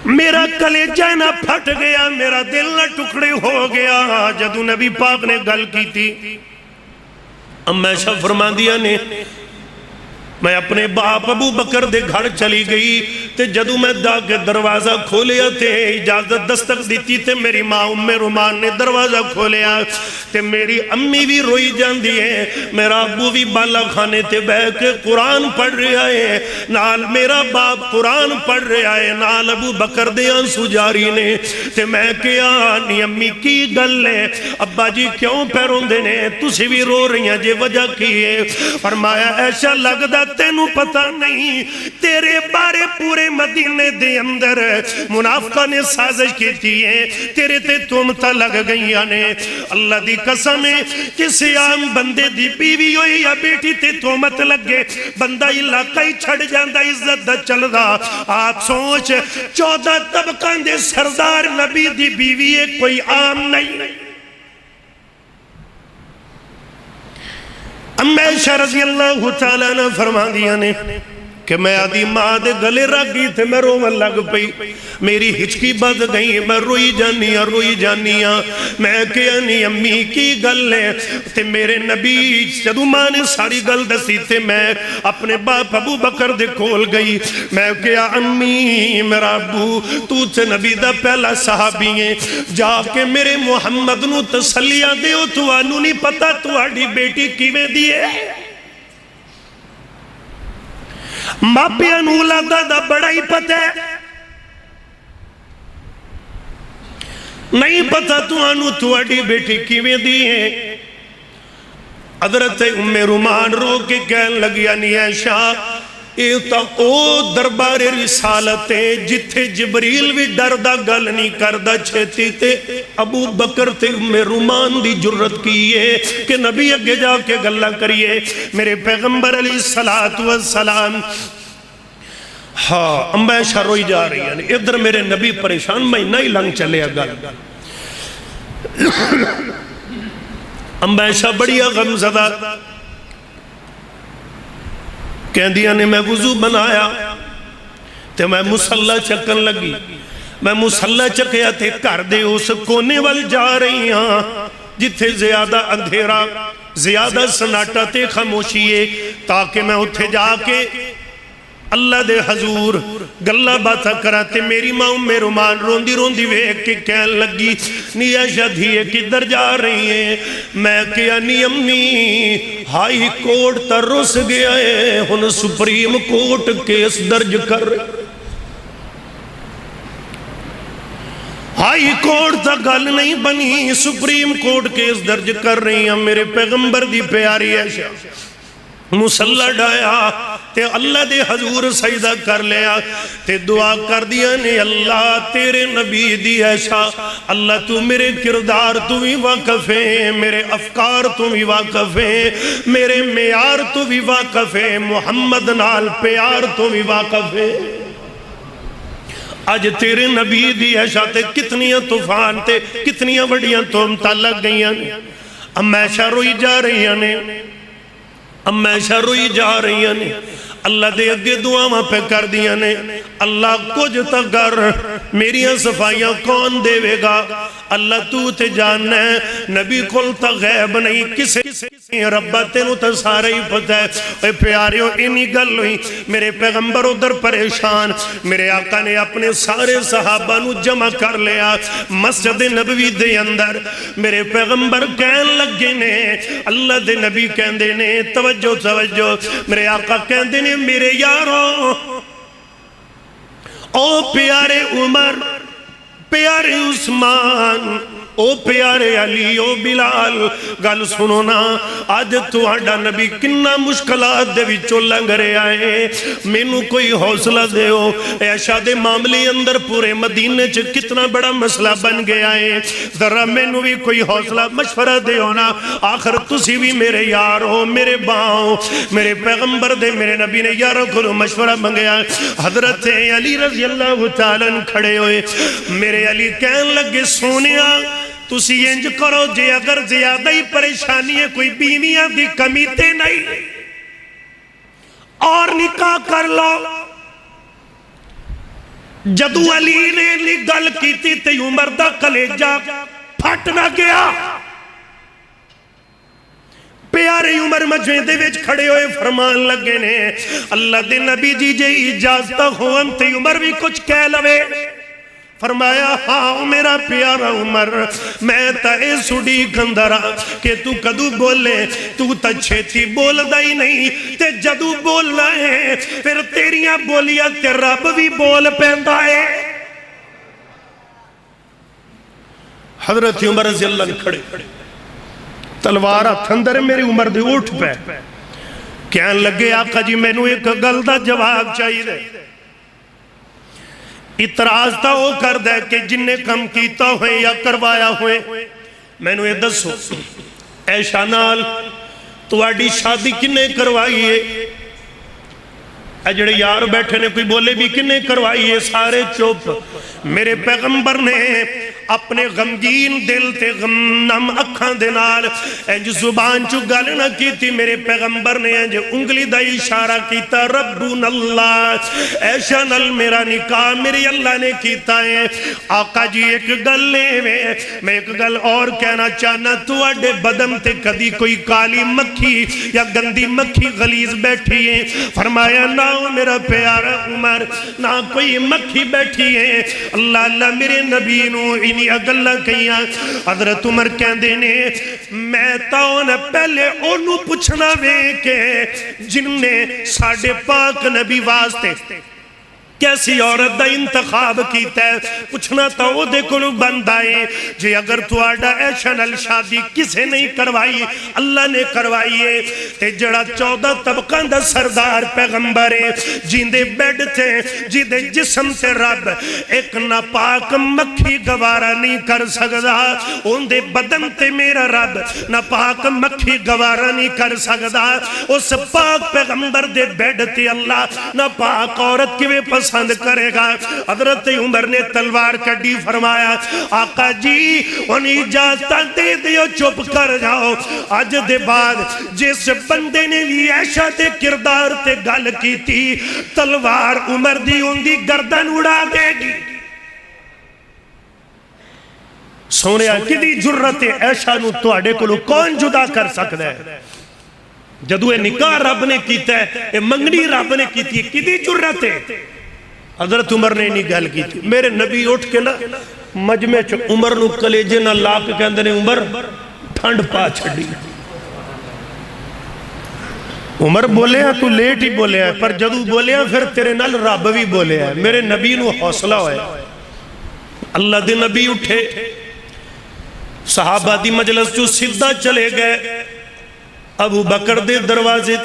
میرا کلیجہ نہ پھٹ گیا، میرا دل نہ ٹکڑے ہو گیا جدو نبی پاک نے گل کی تھی۔ اما عائشہ فرما دیا نے میں اپنے باپ ابو بکر دے گھر چلی گئی، تے جدو میں دا کے دروازہ کھولیا تے اجازت دستک دیتی تے میری ماں ام رومان نے دروازہ کھولیا، تے میری امی بھی روئی جان دیئے، میرا ابو بھی بالا خانے تے بہ کے قرآن پڑھ رہا ہے، نال میرا باپ قرآن پڑھ رہا ہے، نال ابو بکر دے آنسو جاری نے۔ تے میں کیا نی امی کی گل ہے، ابا جی کیوں پیرون دینے، تسی بھی رو رہی ہیں جے وجہ کی ہے۔ فرمایا عائشہ لگدا تینوں پتہ نہیں، تیرے بارے پورے مدینے دے اندر منافقہ نے سازش کی تھی ہے، تیرے تے تہمتاں لگ گئی نے۔ اللہ دی قسم ہے کسی عام بندے دی بیوی ہوئی یا بیٹی تے تہمت لگے، بندہ علاقہ ہی چھڑ جاندہ عزت دا چلدا۔ آپ سوچ 14 طبقہ دے سردار نبی دی بیوی ہے، کوئی عام نہیں۔ اما عائشہ رضی اللہ تعالیٰ نے فرما دیا نے کہ میں آدھی ماں دے گلے رکھ گئی تھے، میں رومن لگ پئی، میری ہچکی بد گئی، میں روئی جانیاں، میں کہا نہیں امی کی گل ہے، تے میرے نبی جدو ماں نے ساری گل دسی تے میں اپنے باپ ابو بکر دے کھول گئی، میں کہا امی میرا ابو تو تے نبی دا پہلا صحابی ہیں، جا کے میرے محمد نو تسلیہ دیو، تو آنو نہیں پتا تو آڑی بیٹی کیویں دیئے۔ ماپیاں نولا دا بڑا ہی پتہ ہے، نہیں پتا تو آنو تو اڈی بیٹی کیویں دی ہے۔ حضرت ام رومان رو کے کہن لگی یعنی عائشہ ایتا او دربار رسالت ہے جتھے جبریل بھی ڈردہ گل نہیں کردہ چھتی تے ابو بکر تے ام رومان دی جرت کیے کہ نبی اگے جا کے گلہ کریے میرے پیغمبر علیہ السلام۔ ہاں اما عائشہ روئی جا رہی ہے، ادھر میرے نبی پریشان، میں نہیں لنگ چلے گل۔ اما عائشہ بڑی غمزدہ کہہ دیا نے میں وضو بنایا تے میں مسلح چکن لگی، میں مسلح چکیا تے کر دے اس کونے وال جا رہی ہاں جتھے زیادہ اندھیرا زیادہ سناٹا تے خاموشیے، تاکہ میں اتھے جا کے اللہ دے حضور گلہ باتا کراتے۔ میری ماں میں رومان روندی روندی ویک کے کہن لگی نی عائشہ دھیے کدھر جا رہی ہیں؟ میں کیا نی امی ہائی کورٹ تا رس گیا ہے، ہن سپریم کورٹ کیس درج کر رہے، ہائی کورٹ تا گل نہیں بنی، سپریم کورٹ کیس درج کر رہی ہیں۔ میرے پیغمبر دی پیاری عائشہ مسلح ڈایا تے اللہ دے حضور سجدہ کر لیا تے دعا کر دیا نے اللہ تیرے نبی دی ایسا اللہ تو میرے کردار تو بھی واقف ہے، میرے افکار تو بھی واقف ہے، میرے معیار تو بھی واقف ہے، محمد نال پیار تو بھی واقف ہے۔ آج تیرے نبی دی ایسا تے کتنیاں طوفان تے کتنیاں بڑیاں تہمتاں لگ گئیاں نے، ہمیشہ روئی جا رہی نے، ہمیشہ روئی جا رہی ہیں، اللہ دے اگے دعاواں پہ کر دیا نے، اللہ کچھ تگر میریاں صفائیاں کون دے وے گا، اللہ تو تے جاننا ہے، نبی کل تا غیب نہیں کسے ربا تینوں تا سارے ہی پتہ ہے۔ اے پیاریوں انہی گل ہوئی، میرے پیغمبر ادھر پریشان، میرے آقا نے اپنے سارے صحابہ نو جمع کر لیا مسجد نبوی دے اندر، میرے پیغمبر کہن لگے نے، اللہ دے نبی کہن دے نے، توجہ توجہ، میرے آقا کہن دے نے میرے یاروں، او پیارے عمر، پیارے عثمان، او پیارے علی، او بلال، گل سنو نا، آج تو آڈا نبی کننا مشکلات دے وچوں لنگ رہے آئے، میں نو کوئی حوصلہ دے ہو، عائشہ دے معاملے اندر پورے مدینے چ کتنا بڑا مسئلہ بن گیا ہے، ذرا میں نو بھی کوئی حوصلہ مشورہ دے ہو نا، آخر تسی بھی میرے یار ہو، میرے باؤں، میرے پیغمبر دے میرے نبی نے یاروں کو مشورہ منگیا، حضرت علی رضی اللہ تعالیٰ کھڑے ہوئے، میرے علی کہن لگے سونیا، تسی انج کرو جے اگر زیادہ ہی پریشانی ہے کوئی بیویاں دی کمی تے نہیں اور نکاح کر لو۔ جدو علی نے گل کیتی تے عمر دا کلیجہ پھٹ نہ گیا، پیارے عمر مجھے دے وچ کھڑے ہوئے فرمان لگے نے، اللہ دے نبی جی جے اجازتہ ہوئن تے عمر بھی کچھ کہہ لوے، فرمایا ہاں میرا پیارا عمر، میں تا اے سڑی گندرا کہ تو کدو بولے، تو تا چھیتی بول دائی نہیں، تے جدو بولنا ہے پھر تیریاں بولیاں تے رب بھی بول پیندا ہے۔ حضرت عمر رضی اللہ عنہ کھڑے، تلوارہ تھندر میری عمر دے اٹھ پہ، کہن لگے آقا جی میں نو ایک گل دا جواب چاہیے دے، اتراز تا وہ کر دے کہ جن نے کم کیتا ہوئے یا کروایا ہوئے، میں نے یہ دسو عائشہ نال تو آڈی شادی کنے کروائی ہے، اجڑے یار بیٹھے نے کوئی بولے بھی کنے کروائی ہے، سارے چوپ، میرے پیغمبر نے اپنے غمگین دل تے غمنم اکھاں دے نال انج زبان چو گل نہ کی تھی، میرے پیغمبر نے انج انگلی دا اشارہ کیتا، ربون اللہ، عائشہ نال میرا نکاح میری اللہ نے کیتا ہے۔ آقا جی ایک گل لے میں ایک گل اور کہنا چاہنا، تو اڈے بدن تے کدی کوئی کالی مکھی یا گندی مکھی غلیظ بیٹھی ہے، فرمایا نہ میرا پیارا عمر، نہ کوئی مکھی بیٹھی ہے، اللہ اللہ میرے نبی نو انہی اگلہ کہیاں۔ حضرت عمر کہن دینے میں تاؤں پہلے انہوں پوچھنا وے کہ جن نے ساڑھے پاک نبی واسطے کیسی عورت دا انتخاب کیتا ہے، پوچھنا تا وہ دیکھو بند آئے جی اگر تو آڈا عائشہ نال شادی کسے نہیں کروائی اللہ نے کروائی ہے، تے جڑا 14 طبقان دا سردار پیغمبر ہے جیندے بیڈ تھے جیندے جسم تے رب ایک ناپاک مکھی گوارا نہیں کر سکتا، ان دے بدن تے میرا رب ناپاک مکھی گوارا نہیں کر سکتا، اس پاک پیغمبر دے بیڈ تے اللہ ناپاک عورت کے پسند کرے گا۔ حضرت عمر نے تلوار کڑی، فرمایا آقا جی انہیں اجازتہ دے دیو، چپ کر جاؤ، آج دے بعد جس بندے نے بھی عائشہ دے کردار تے گل کی تھی تلوار عمر دی ان دی گردن اڑا دے گی۔ سونے کدی جرت عائشہ نو تو آڈے کو کون جدا کر سکتا ہے؟ جدو نکاح رب نے کیتا ہے، منگنی رب نے کیتی ہے، کدی جرت ہے؟ حضرت عمر نے نہیں گل کی تھی، میرے نبی اٹھ کے نا مجمع چ عمر نو کلیجے نہ لا کے کہندے نے عمر ٹھنڈ پا چھڑی۔ عمر بولے ہیں تو لیٹ ہی بولے ہیں، پر جدو بولے ہیں پھر تیرے نال رب بھی بولے ہیں، میرے نبی نو حوصلہ ہوئے، اللہ دے نبی اٹھے، صحابہ دی مجلس جو سدھا چلے گئے، ابو بکر دے دروازے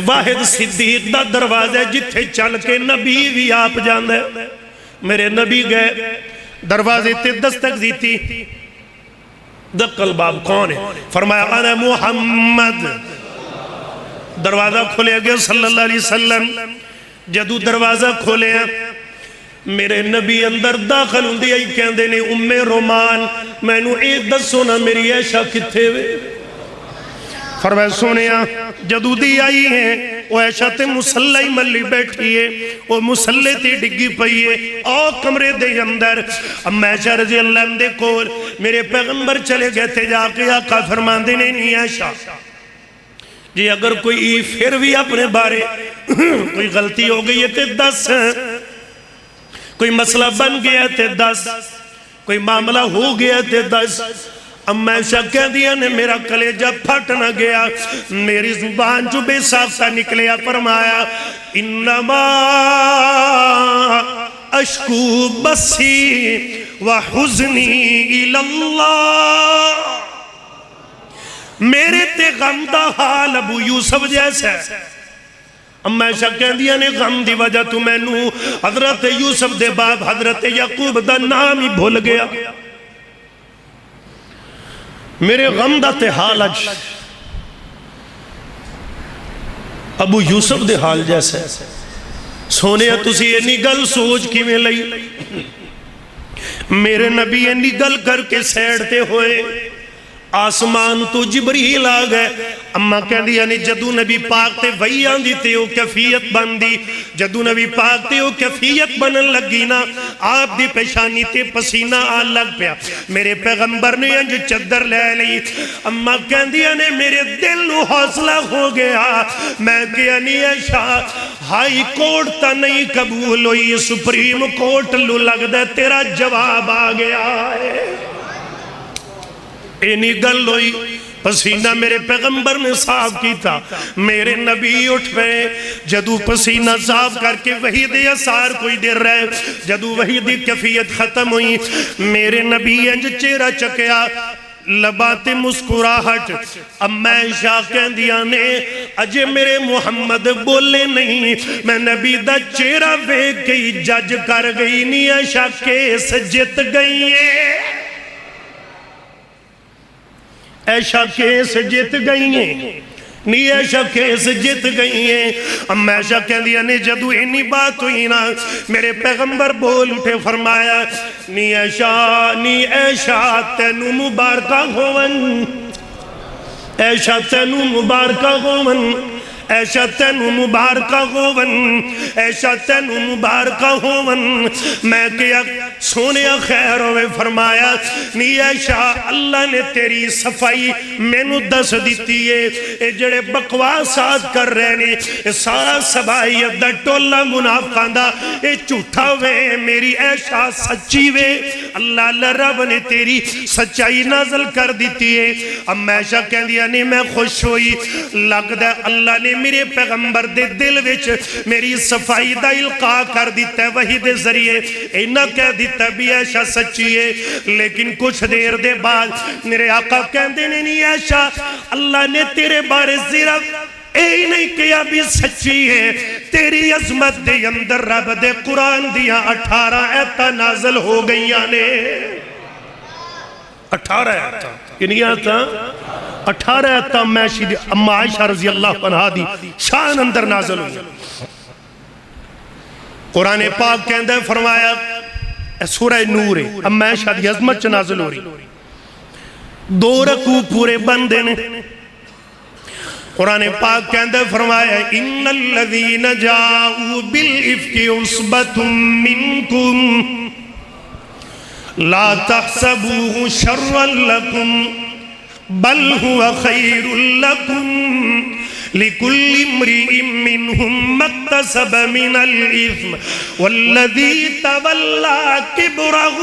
واحد صدیق دا دروازہ جتھے چل کے نبی بھی آپ جاندے میرے نبی گئے دروازے تے دستک دیتی دقل باب کون ہے فرمایا انا محمد دروازہ کھولے گئے صلی اللہ علیہ وسلم جدو دروازہ کھولے میرے نبی اندر داخل ہوں دی آئی کہندے نے ام رومان میں نو ایک دسو نا میری عائشہ کتھے وے فرمایا سونیا جدو دی آئی ہیں وہ عائشہ تے مسلح ملی بیٹھی ہے وہ مسلح تے ڈگی پئی ہے اور کمرے دے اندر اب عائشہ رضی اللہ عنہ دے کول میرے پیغمبر چلے گئے تھے جا کے آقا فرمان دینے نہیں عائشہ جی اگر کوئی پھر بھی اپنے بارے کوئی غلطی ہو گئی ہے تے 10 کوئی مسئلہ بن گیا تے 10 کوئی معاملہ ہو گیا تے 10 اب عائشہ کہہ دیا نے میرا کلیجہ پھٹ نہ گیا میری زبان جو بے صاف نکلیا فرمایا انما اشکو بسی وحزنی الاللہ میرے تے غم دا حال ابو یوسف جیسا ہے اب عائشہ کہہ دیا نے غم دی وجہ تو میں نو حضرت یوسف دے باپ حضرت یعقوب دا نام ہی بھول گیا میرے غم دا تے حال اج ابو یوسف دے حال جیسے سونے تسی اینی گل سوچ کی میں لئی میرے نبی اینی گل کر کے سیڑتے ہوئے آسمان تو جبریل آ گئے اما کہہ دیا نہیں جدو نبی پاک تے وہی آندھی تے وہ کیفیت بندی جدو نبی پاک تے وہ کیفیت بنن لگی نا آپ دی پیشانی تے پسینہ آن لگ پیا میرے پیغمبر نے انج چدر لے لی اما کہہ دیا نے میرے دل نو حوصلہ ہو گیا میں کہہ نہیں عائشہ ہائی کورٹ تا نہیں قبول ہوئی سپریم کورٹ لو لگ دے تیرا جواب آ گیا ہے اینی گل ہوئی پسینہ میرے پیغمبر نے صاف کی تھا میرے نبی اٹھ پئے جدو پسینہ صاف کر کے وہی دے اثار کوئی دیر رہے جدو وہی دی کیفیت ختم ہوئی میرے نبی انج چہرہ چکیا لبات مسکراہٹ اب میں عائشہ کہہ دیا نے اجے میرے محمد بولے نہیں میں نبی دا چہرہ ویکھ گئی جج کر گئی نہیں عائشہ کیس جت گئی ہے عائشہ کیس جت گئی ہیں نہیں عائشہ کیس جت گئی ہیں اب عائشہ کہہ دیا نے جدو انہی بات ہوئی نا میرے پیغمبر بول اٹھے فرمایا نہیں عائشہ تینو مبارکہ ہوون عائشہ تینو مبارکہ ہوون عائشہ تینو مبارکہ ہوون عائشہ تینو مبارکہ ہوون میں کیا سونے خیر ہوئے فرمایا نہیں عائشہ اللہ نے تیری صفائی میں نو دس دیتی ہے اے جڑے بکواسات کر رہے نے اے سارا سبائیت دا ٹولہ منافقان دا اے جھوٹا وے میری عائشہ سچی وے اللہ رب نے تیری سچائی نازل کر دیتی ہے اب عائشہ کہہ دیا نہیں میں خوش ہوئی لگ دے اللہ نے میرے پیغمبر دے دل وچ میری صفائی دا القاء کر دیتا ہے وہی دے ذریعے اینا کہہ دیتا ہے بھی عائشہ سچی ہے لیکن کچھ دیر دے بعد میرے آقا کہہ دینے نہیں عائشہ اللہ نے تیرے بارے صرف اے نہیں کیا بھی سچی ہے تیری عظمت دے اندر رب دے قرآن دیا 18 ایتہ نازل ہو گئی نے 18 ایتہ کنی آتا 18 ایتہ میشی دی اما عائشہ رضی اللہ عنہ دی شان اندر نازل ہوئی قرآن پاک کہندہ فرمایا سورہ نور ہے اما عائشہ دی عظمت چ نازل ہو رہی 2 رکوع پورے بندے نے قرآن پاک کہندہ فرمایا ان الذین جاؤوا بالافک عصبۃ منکم لا تحسبوه شرا لکم بل هو خیر لکم لكل امرئ منهم ما اكتسب من الإثم والذي تولى كبره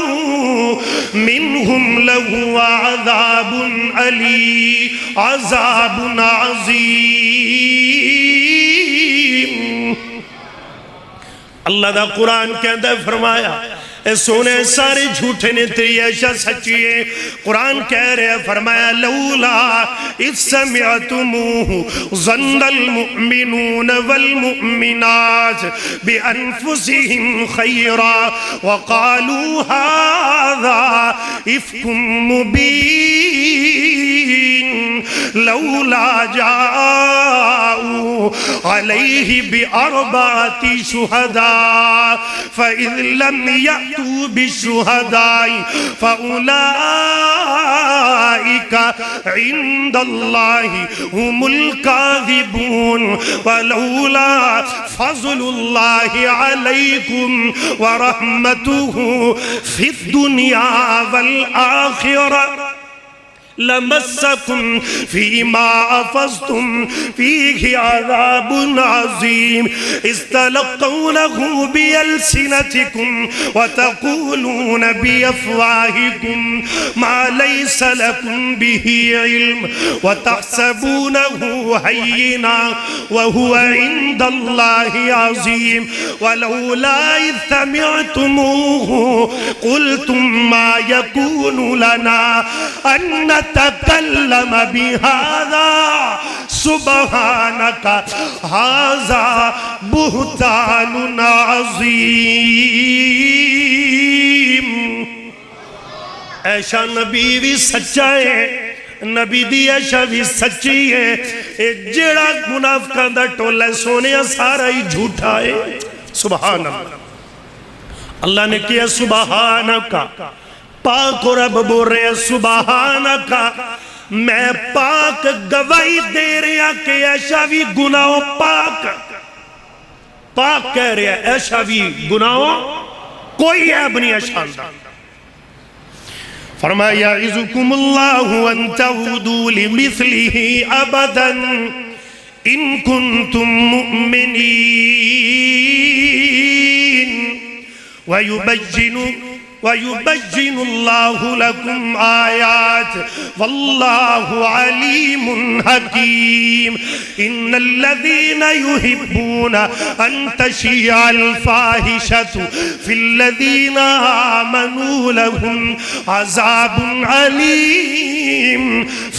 منهم له عذاب أليم عذاب عظيم اللہ دا قرآن کہندہ فرمایا اے سونے سارے جھوٹے نے، تیری عائشہ سچی ہے۔ قرآن کہہ رہے ہیں، فرمایا لولا اذ سمعتموہ ظن المؤمنون والمؤمنات بانفسہم خیرا وقالوا ھذا افک مبین لولا جاءوا علیہ بأربعۃ شہداء فإذ لم يأتوا بالشهداء فأولئك عند الله هم الكاذبون ولولا فضل الله عليكم ورحمته في الدنيا والآخرة لمسكم فيما أفضتم فيه عذاب عظيم إذ تلقونه بألسنتكم وتقولون بأفواهكم ما ليس لكم به علم وتحسبونه هينا وهو عند الله عظيم ولولا إذ سمعتموه قلتم ما يكون لنا أن تکلم بہذا سبحانک ھذا بہتان عظیم۔ عائشہ نبی بھی سچا ہے، نبی دی عائشہ بھی سچی ہے، جڑا منافقاں دا ٹولا سونے سارا ہی جھوٹا ہے۔ سبحان اللہ، اللہ نے کیا سبحانک، پاک اور رب بول رہے ہیں سبحانکا، میں پاک گواہی دے رہے ہیں کہ عائشہ بھی گناہوں پاک پاک کہہ رہے ہیں، عائشہ بھی گناہوں کوئی عیب نہیں عائشہ اندر۔ فرمایا یعظکم اللہ ان تعودوا لمثلہ ابدا ان کنتم مؤمنین وَيُبَجِّنُ اللَّهُ لَكُمْ آيَاتِ وَاللَّهُ عَلِيمٌ حَكِيمٌ إِنَّ الَّذِينَ يُحِبُّونَ أَن تَشِيعَ الْفَاحِشَةُ فِي الَّذِينَ آمَنُوا لَهُمْ عَذَابٌ عَلِيمٌ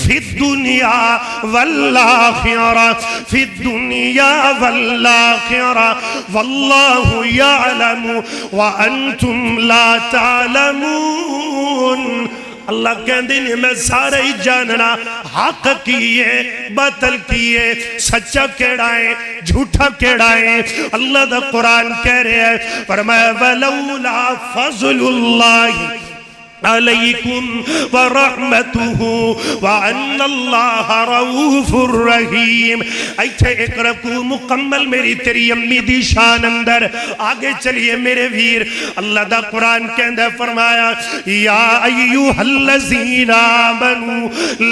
فِي الدُّنْيَا وَالْآخِرَةِ فِي الدُّنْيَا وَالْآخِرَةِ وَاللَّهُ يَعْلَمُ وَأَنْتُمْ لَا تعلمون۔ اللہ کہندے نے میں سارے ہی جاننا، حق کیے باطل کیے، سچا کیڑا ہے جھوٹا کیڑا ہے۔ اللہ دا قرآن کہہ رہے ہیں، فرمایا وَلَوْلَا فَضْلُ اللَّهِ علیکم ورحمتہ وَأَنَّ اللَّهَ رَؤُوفٌ رَحِيمٌ۔ ایتھے ایک رکوع مکمل میری تیری امی دی شان اندر، آگے چلیے میرے ویر۔ اللہ دا قرآن کہندہ فرمایا یا ایوہ الذین آمنوا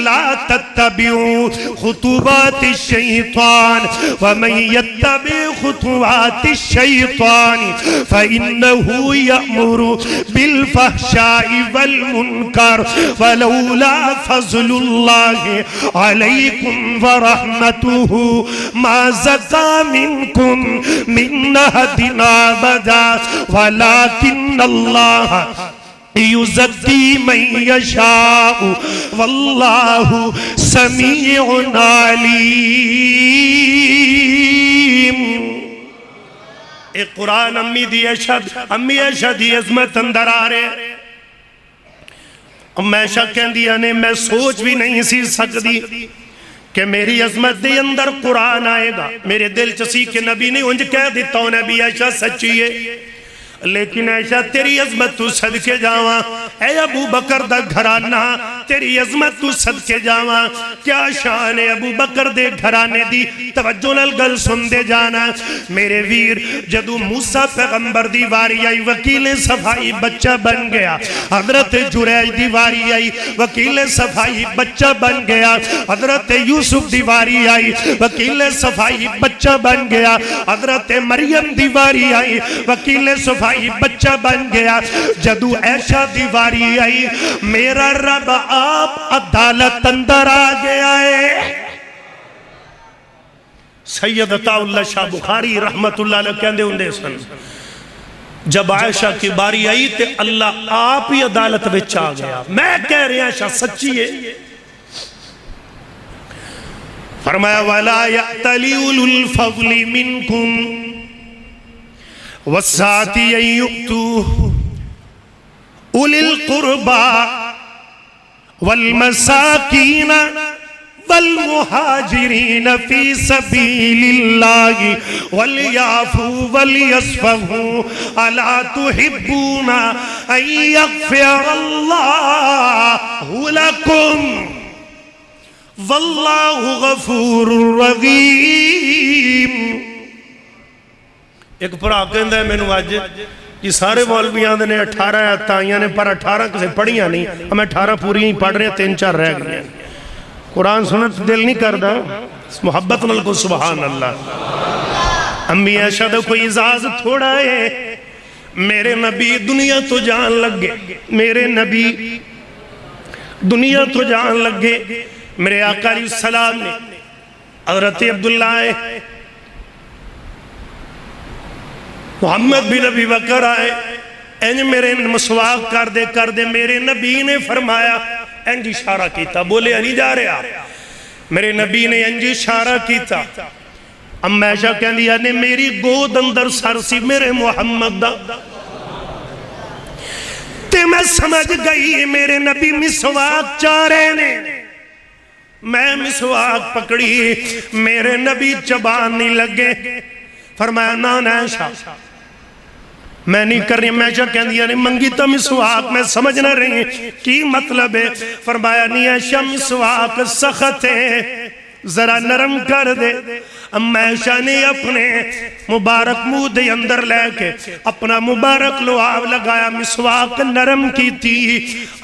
لا تتبعوا خطوات الشیطان ومن يتبع خطوات الشیطان فإنه يأمر بالفحشاء والمنکر ولولا فضل اللہ علیکم ورحمتہ ما زکا منکم من احد ابدا ولکن اللہ یزکی من یشاء واللہ سمیع علیم۔ ایک قرآن امی دی عائشہ دی عظمت اندر آ رہے، میں عائشہ کہن دیا نے میں سوچ بھی نہیں سی سکتی کہ میری عظمت دے اندر قرآن آئے گا۔ میرے دل چسی کہ نبی نے انج کہہ دیتا ہوں نبی عائشہ سچی ہے، لیکن عائشہ تیری عظمت تو صدقے جاواں، اے ابو بکر دا گھرانہ تیری عظمت تو صدقے جاواں۔ کیا شان ہے ابو بکر دے گھرانے دی، توجہ نال گل سن دے جانا میرے ویر۔ جدو موسیٰ پیغمبر دی واری آئی وکیل صفائی بچہ بن گیا، حضرت جریج دی واری آئی وکیل صفائی بچہ بن گیا، حضرت یوسف دی واری آئی وکیل صفائی بچہ بن گیا، حضرت مریم دی واری آئی وکیل صفائی بچہ بن گیا۔ جدو عائشہ دیواری آئی میرا رب آپ عدالت اندر آ گیا ہے۔ سید عطا اللہ شاہ بخاری رحمت اللہ علیہ کہندے ہوندے سن جب عائشہ کی باری آئی تو اللہ آپ ہی عدالت وچ آ گیا. میں کہہ رہا عائشہ سچی ہے. فرمایا وَلَا يَأْتَلِ أُولُو الْفَضْلِ مِنْكُمْ وَالسَّعَةِ أَن يُؤْتُوا أُولِي الْقُرْبَى وَالْمَسَاكِينَ وَالْمُهَاجِرِينَ فِي سَبِيلِ اللَّهِ وَلْيَعْفُوا وَلْيَصْفَحُوا أَلَا تُحِبُّونَ أَن يَغْفِرَ اللَّهُ لَكُمْ وَاللَّهُ غَفُورٌ رَحِيمٌ. ایک پڑھا کہندہ ہے میں نے آج یہ سارے مولویاں نے 18 آیتیں نے پر 18 کسے پڑھیاں نہیں, ہمیں 18 پوری ہی پڑھ رہے ہیں, 3-4 رہ گئے ہیں. قرآن سنت دل نہیں کردہ محبت نل کو سبحان اللہ. امی عائشہ دے کوئی اجازت تھوڑا ہے. میرے نبی دنیا تو جان لگے, میرے نبی دنیا تو جان لگے. میرے آقا علیہ السلام نے حضرت عبداللہ محمد بن ابی بکر آئے, اینج میرے مسواک کر دے میرے نبی نے فرمایا, اینج اشارہ کیتا, بولے نہیں جا رہا, میرے نبی نے اینج اشارہ کیتا. اما عائشہ کہن دیا نے میری گود اندر سر سی میرے محمد دا, تے میں سمجھ گئی میرے نبی مسواک چاہ رہے نے. میں مسواک پکڑی, میرے نبی چبان نہیں لگے. فرمایا نا عائشہ میں نہیں کر رہی. میں عائشہ کہن دیا نہیں منگی تا مسواک, میں سمجھ نہ رہی کی مطلب ہے. فرمایا نہیں عائشہ مسواک سخت ہے, ذرا نرم کر دے. اما عائشہ نے اپنے مبارک منہ دے اندر لے کے اپنا مبارک لعاب لگایا, مسواک نرم کی تھی.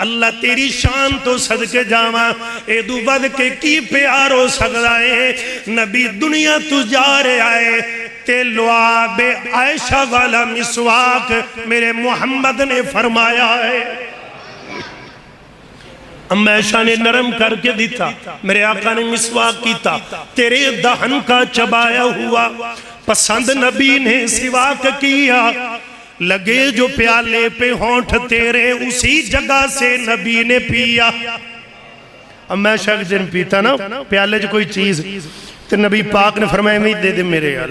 اللہ تیری شان تو صدقے جاواں, اے دو ود کے کی پیار ہو سکتا ہے. نبی دنیا تو جا رہے آئے تے لعاب عائشہ والا مسواک میرے محمد نے فرمایا ہے. اما عائشہ نے نرم کر کے دیتا, میرے آقا نے مسواک کیتا, تیرے دہن کا چبایا ہوا پسند نبی نے سواک کیا. لگے جو پیالے پہ ہونٹ تیرے اسی جگہ سے نبی نے پیا. اما عائشہ کے جن پیتا نا پیالے جو کوئی چیز تو نبی پاک نے فرمایا میں دے دے میرے یار,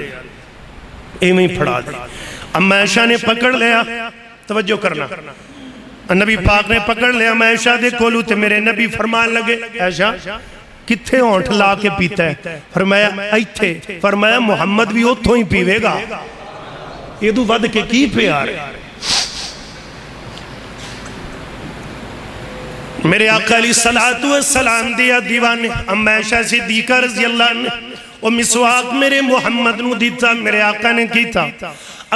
ایمیں پھڑا دے. اما عائشہ نے پکڑ لیا, توجہ کرنا, نبی پاک نے پکڑ لیا. اما عائشہ دے کولو تے میرے نبی فرمان لگے عائشہ کتھے ہونٹ لا کے پیتا ہے؟ فرمایا ایتھے. فرمایا محمد بھی اتھوں ہی پیوے گا. یہ دو ود کے کی پیار ہے. میرے آقا علیہ السلام دیا دیوانے اما عائشہ صدیقہ رضی اللہ عنہ وہ مسواک میرے محمد نو دیتا, میرے آقا نے کیتا.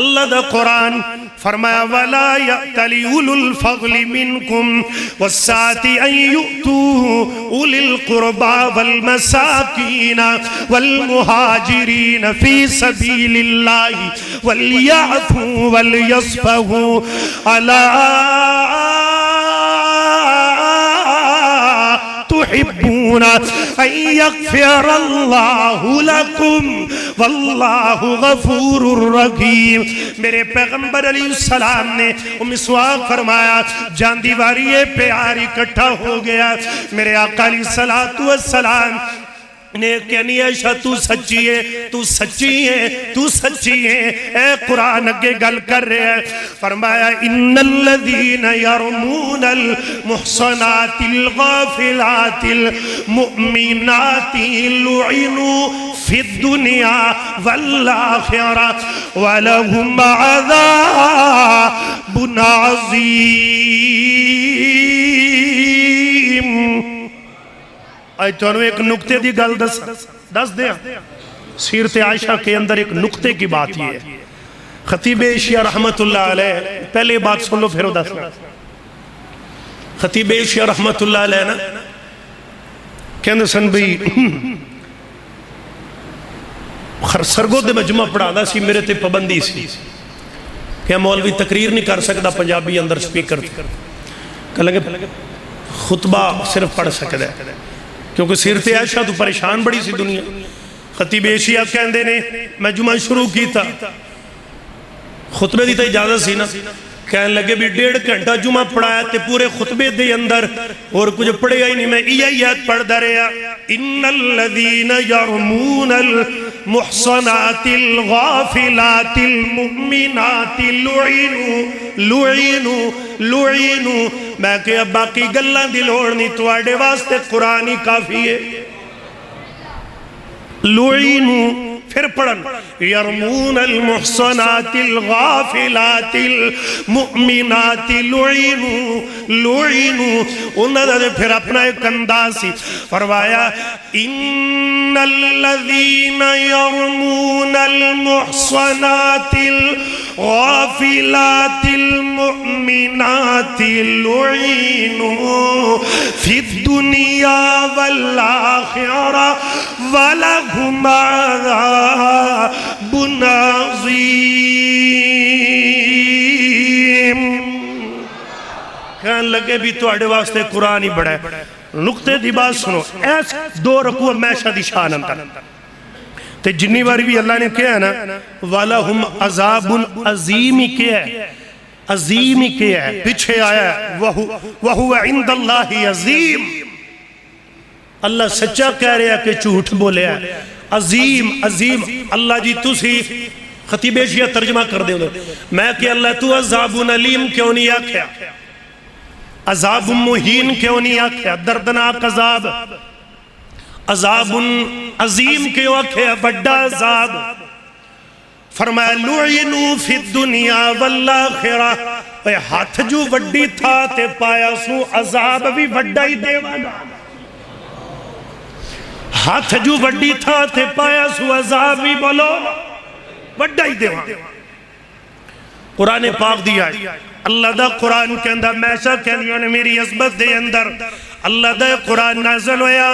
اللہ دا قرآن فرمایا وَلَا يَأْتَلِ أُولُو الْفَضْلِ مِنْكُمْ وَالسَّعَةِ أَن يُؤْتُوا أُولِي الْقُرْبَى وَالْمَسَاكِينَ وَالْمُهَاجِرِينَ فِي سَبِيلِ اللَّهِ وَلْيَعْفُوا وَلْيَصْفَحُوا أَلَا تحبون ان یغفر اللہ لکم واللہ غفور رحیم. میرے پیغمبر علیہ السلام نے مسواک فرمایا, جان دیواری پیار اکٹھا ہو گیا. میرے آقا علیہ السلام نے کہنی عائشہ تو سچی ہے, تو سچی ہے, تو سچی ہے. اے قرآن اگے گل کر رہے ہیں. فرمایا ان الذین یرمون المحصنات الغافلات المؤمنات لعنوا فی الدنیا والآخرہ ولہم عذاب عظیم. آج تو انہوں ایک نکتے دی گل دس دیا. سیرت عائشہ کے اندر ایک نکتے کی بات یہ ہے. خطیب ایشیا رحمت اللہ علیہ, پہلے بات سن لو پھر دسنا. خطیب ایشیا رحمت اللہ علیہ نا کہندے سن بھی سرگو دے مجمع پڑھا دا سی, میرے تے پابندی سی کہ مولوی تقریر نہیں کر سکتا پنجابی اندر سپیکر تھی. کہ لگے خطبہ صرف پڑھ سکتا ہے کیونکہ سیرت عائشہ تو پریشان بڑی سی دنیا. خطیب ایشیا کہندے نے مجمع شروع کی تھا, خطبے دی تو اجازت سی نا، کہنے لگے بھی 1.5 گھنٹہ جمعہ پڑھایا تے پورے خطبے دے اندر اور کچھ پڑھے ہی نہیں، میں یہ آیت پڑھ دا رہا، ان الذین یرمون المحصنات الغافلات المؤمنات لعنوا میں کہ اب باقی گلاں دی لوڑ نہیں، تواڈے واسطے قرآن ہی کافی ہے۔ لعنوا پھر پڑھن، یرمون المحصنات الغافلات المؤمنات لعنوا انہوں نے پھر اپنا ایک انداز سی فرمایا، ان الذین یرمون المحصنات الغافلات المؤمنات لعنوا فی الدنیا والآخرہ ولہم عذاب عظیم۔ کہنے لگے بھی تو اڑے واسطے قرآن ہی بڑھا ہے۔ نقطے دی بات سنو، ایس 2 رکوع ہمیشہ دی شان اندر تے جنی باری بھی اللہ نے کہا ہے نا وَلَهُمْ عَذَابٌ عَظِيمِ کیا ہے، عظیمی کیا ہے، پیچھے آیا ہے وَهُوَ عِنْدَ اللَّهِ عَظِيمٌ۔ اللہ سچا کہہ رہا ہے کہ جھوٹ بولے ہے، عظیم عظیم۔ اللہ جی تُسی خطیب شیعہ ترجمہ کر دے دو، میں کہ اللہ تو عذاب علیم کیوں نہیں آکھیا، عذاب مہین کیوں نہیں آکھیا، دردناک عذاب، عذاب عظیم کیوں آکھیا، بڑا عذاب۔ فرمایا لعنوا فی الدنیا والآخرہ، ہاتھ جو وڈی تھا تے پایا سو عذاب بھی وڈا ہی دیوانا، ہاتھ جو وڈی تھا تے پایا سو عذاب بھی بولو وڈا ہی دیوانا۔ قرآن پاک دیا ہے، اللہ دا قرآن کے اندر میشہ کہنیوں نے میری عظمت دے اندر اللہ دا قرآن نازل ہویا،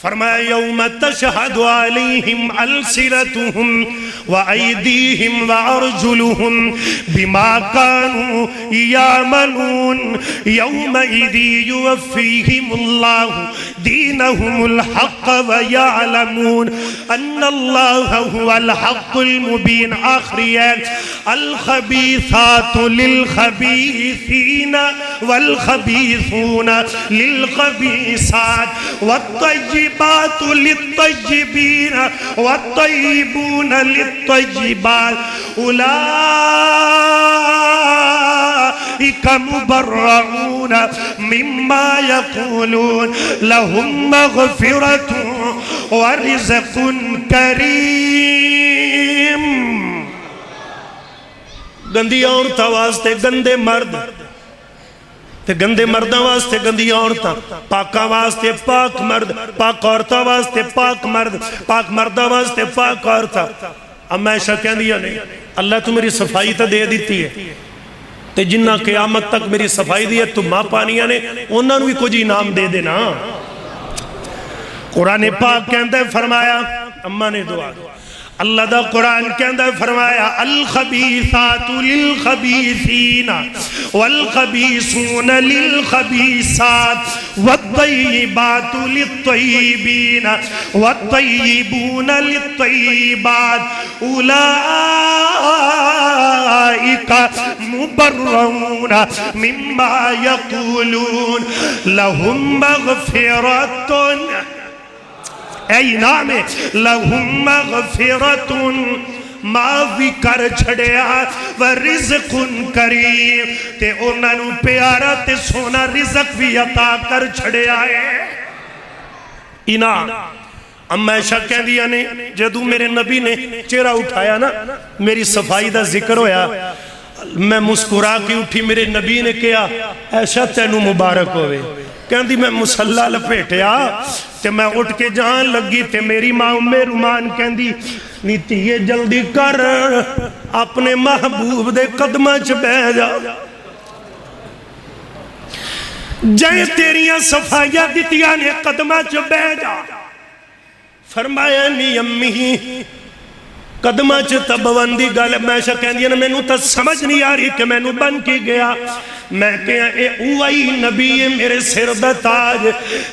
فرمایا یوم تشہد علیہم السنتہم وایدیہم وارجلہم بما کانوا یعملون یومئذ یوفیہم اللہ دینہم الحق ویعلمون ان اللہ هو الحق المبین۔ آخری ہے الخبیثات للخبیثین والخبیثون للخبیثات والطیبات للطیبین والطیبون للطیبات اولئک مبرعون مما یقولون لهم مغفرت ورزق کریم۔ گندی عورتاں واسطے گندے مرد تے گندے مرداں واسطے گندی عورتاں، پاکاں واسطے پاک مرد، پاک عورتاں واسطے پاک مرد، پاک مرداں واسطے پاک عورتاں۔ اب میں ایسا کہہ دیا نہیں، اللہ تو میری صفائی تا دے دیتی ہے تے جنہ قیامت تک میری صفائی دی ہے تو ماں پانیاں نے انہوں نے بھی کچھ انعام دے دینا۔ قرآن پاک کے اندر فرمایا، اماں نے دعا اللہ دا قرآن کے اندر فرمایا الخبیثات للخبیثین والخبیثون للخبیثات والطیبات للطیبین والطیبون للطیبات اولئک مبرعون مما یقولون لهم مغفرت، اے انعام ہے لہم مغفرت معافی کر چھڑیا ورزق کریم، تے انہاں نو پیارا تے سونا رزق بھی عطا کر چھڑیا ہے۔ انعام اما ایشا کہہ دیا نے جدو میرے نبی نے چہرہ اٹھایا نا میری صفائی دا ذکر ہویا، میں مسکرا کی اٹھی، میرے نبی نے کہا ایشا تینو مبارک ہوئے، کہندی میں مسلح لپیٹیا تے میں اٹھ کے جان لگی تے میری ماں رومان کہندی نیتی یہ جلدی کر اپنے محبوب دے قدمہ چ بہ جا، جائے تیریاں صفائیاں دیتیاں نے قدمہ چ بہ جا۔ فرمایا نی امی قدمہ چ تبوندی گل میں کہندی نے مینوں تے سمجھ نہیں آ رہی کہ مینوں بن کی گیا میں کہیا اے اوہی نبی ہے میرے سر دا تاج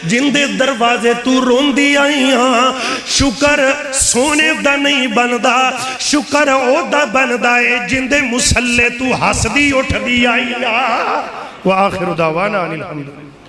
جن دے دروازے تو روندی آئی ہاں شکر سونے دا نہیں بندا شکر او دا بندا ہے جن دے مسلے تو ہس دی اٹھ دی آئی ہاں وآخر دعوانا الحمدللہ